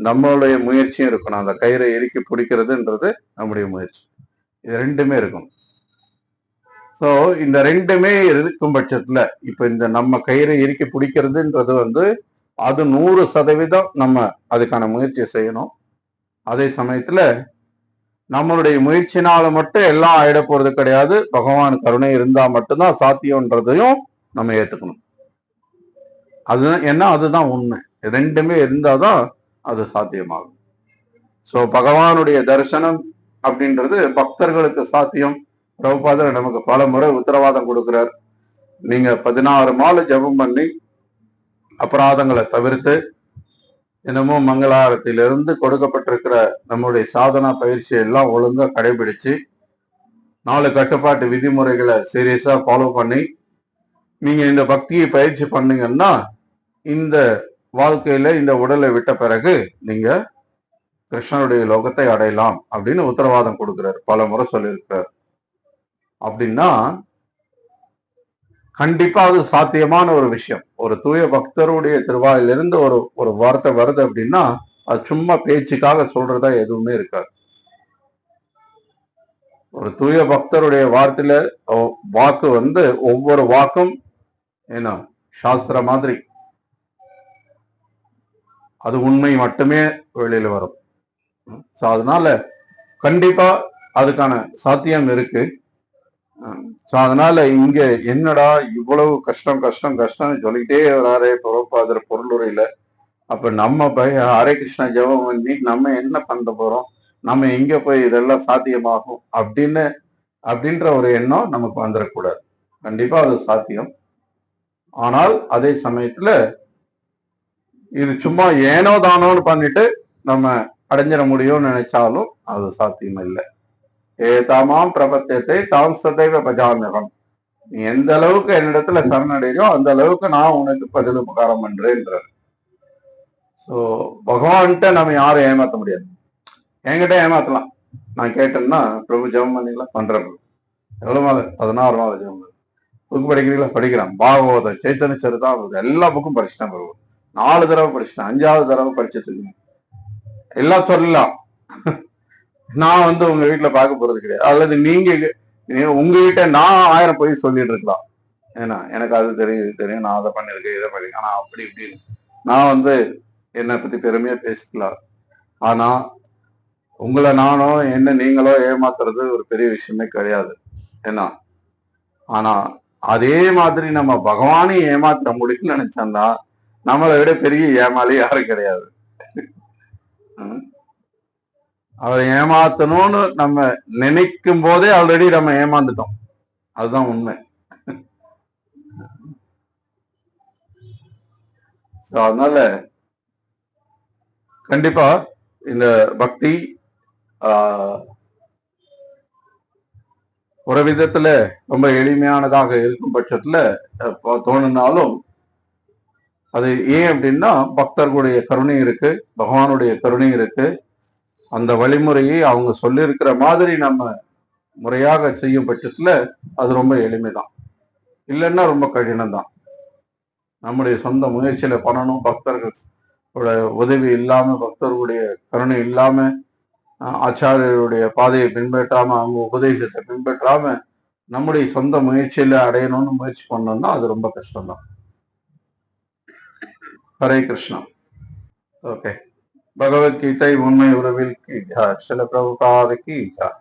நம்மளுடைய முயற்சியும் இருக்கணும். அந்த கயிறை இறுக்கி பிடிக்கிறதுன்றது நம்முடைய முயற்சி, இது ரெண்டுமே இருக்கணும். சோ இந்த ரெண்டுமே இருக்கும் பட்சத்துல இப்ப இந்த நம்ம கயிறை இறுக்கி பிடிக்கிறதுன்றது அது 100% நம்ம அதுக்கான முயற்சியை செய்யணும். அதே சமயத்துல நம்மளுடைய முயற்சினால மட்டும் எல்லாம் ஆயிட போறது கிடையாது. பகவான் கருணை இருந்தா மட்டும்தான் சாத்தியம்ன்றதையும் நம்ம ஏத்துக்கணும். அதுதான் ஏன்னா அதுதான் உண்மை. ரெண்டுமே இருந்தாதான் அது சாத்தியமாகும். சோ பகவானுடைய தரிசனம் அப்படின்றது பக்தர்களுக்கு சாத்தியம். பிரபுபாதர் நமக்கு பல முறை உத்தரவாதம் கொடுக்கிறார். நீங்க 16 மாலை ஜபம் பண்ணி அபராதங்களை தவிர்த்து தினமும் மங்களாரத்திலிருந்து கொடுக்கப்பட்டிருக்கிற நம்முடைய சாதனா பயிற்சியை எல்லாம் ஒழுங்கா கடைபிடிச்சு 4 கட்டுப்பாட்டு விதிமுறைகளை சீரியஸா ஃபாலோ பண்ணி நீங்க இந்த பக்தியை பயிற்சி பண்ணீங்கன்னா இந்த வாழ்க்கையில இந்த உடலை விட்ட பிறகு நீங்க கிருஷ்ணனுடைய லோகத்தை அடையலாம் அப்படின்னு உத்தரவாதம் கொடுக்கிறார். பல முறை சொல்லியிருக்கிறார். அப்படின்னா கண்டிப்பா அது சாத்தியமான ஒரு விஷயம். ஒரு தூய பக்தருடைய திருவாயிலிருந்து ஒரு ஒரு வார்த்தை வருது அப்படின்னா அது சும்மா பேச்சுக்காக சொல்றதா எதுவுமே இருக்காது. ஒரு தூய பக்தருடைய வார்த்தையில வாக்கு ஒவ்வொரு வாக்கும் என்ன சாஸ்திர மாதிரி அது உண்மை மட்டுமே வெளியில வரும். அதனால கண்டிப்பா அதுக்கான சாத்தியம் இருக்கு. அதனால இங்க என்னடா இவ்வளவு கஷ்டம் கஷ்டம் கஷ்டம்னு சொல்லிக்கிட்டே வராரே பிரபுபாதர் பொருளுரையில, அப்ப நம்ம ஹரே கிருஷ்ணா ஜெபம் பண்ணி நம்ம என்ன பண்ண போறோம், நம்ம எங்க போய் இதெல்லாம் சாத்தியமாகும் அப்படின்ற ஒரு எண்ணம் நமக்கு வந்துடக்கூடாது. கண்டிப்பா அது சாத்தியம். ஆனால் அதே சமயத்துல இது சும்மா ஏனோ தானோன்னு பண்ணிட்டு நம்ம அடைஞ்சிட முடியும்னு நினைச்சாலும் அது சாத்தியம் இல்லை. ஏதாமாம் பிரபத்தியத்தை தாம் சதைவ பஜாமியம். நீ எந்த அளவுக்கு என்னிடத்துல சரணடையோ அந்த அளவுக்கு நான் உனக்கு பதில் உபகாரம் பண்றேன்றார். ஸோ பகவான்கிட்ட நம்ம யாரும் ஏமாத்த முடியாது. என்கிட்ட ஏமாத்தலாம். நான் கேட்டேன்னா பிரபு ஜெபம் பண்ணிக்கலாம் பண்றேன். எவ்வளவு மாலை? 16 மாலை ஜெபம். புக்கு படிக்கிறீங்களா? படிக்கிறேன். பாகவதம், சைத்தன்ய சரிதம் எல்லா புக்கும் படிச்சுட்டேன். பிரபு 4 தடவை படிச்சுட்டேன். 5வது தடவை படிச்சுட்டு இருக்கேன். எல்லாம் சொல்லலாம். நான் உங்க வீட்டுல பார்க்க போறது கிடையாது. அல்லது நீங்க உங்ககிட்ட நான் 1000 போய் சொல்லிட்டு இருக்கலாம். ஏன்னா எனக்கு அது தெரியும் நான் அதை பண்ணிருக்கேன் இதை பண்ணிருக்கேன். ஆனா அப்படி இப்படின்னு நான் என்னை பத்தி பெருமையா பேசிக்கலாம். ஆனா உங்களை நானோ என்ன நீங்களோ ஏமாத்துறது ஒரு பெரிய விஷயமே கிடையாது. ஏன்னா ஆனா அதே மாதிரி நம்ம பகவானையும் ஏமாற்ற முடியும்னு நினைச்சோம்னா நம்மளை விட பெரிய ஏமாளி யாரும் கிடையாது. அவரை ஏமாத்தணும்னு நம்ம நினைக்கும் போதே ஆல்ரெடி நம்ம ஏமாந்துட்டோம். அதுதான் உண்மை. அதனால கண்டிப்பா இந்த பக்தி ஒரு விதத்துல ரொம்ப எளிமையானதாக இருக்கும் பட்சத்துல தோணுனாலும் அது ஏன் அப்படின்னா பக்தர்களுடைய கருணை இருக்கு, பகவானுடைய கருணை இருக்கு. அந்த வழிமுறையை அவங்க சொல்லியிருக்கிற மாதிரி நம்ம முறையாக செய்யும் பட்சத்துல அது ரொம்ப எளிமைதான். இல்லைன்னா ரொம்ப கடினம் தான். நம்முடைய சொந்த முயற்சியில பண்ணணும். பக்தர்களோட உதவி இல்லாம, பக்தர்களுடைய கருணை இல்லாம, ஆச்சாரியருடைய பாதையை பின்பற்றாம, அவங்க உபதேசத்தை பின்பற்றாம நம்முடைய சொந்த முயற்சியில அடையணும்னு முயற்சி பண்ணோம்னா அது ரொம்ப கஷ்டம்தான். ஹரே கிருஷ்ணா. ஓகே. பகவத்கீதை உண்மை உறவில் கீ ஜாய். சில பிரபுபாத கீ ஜாய்.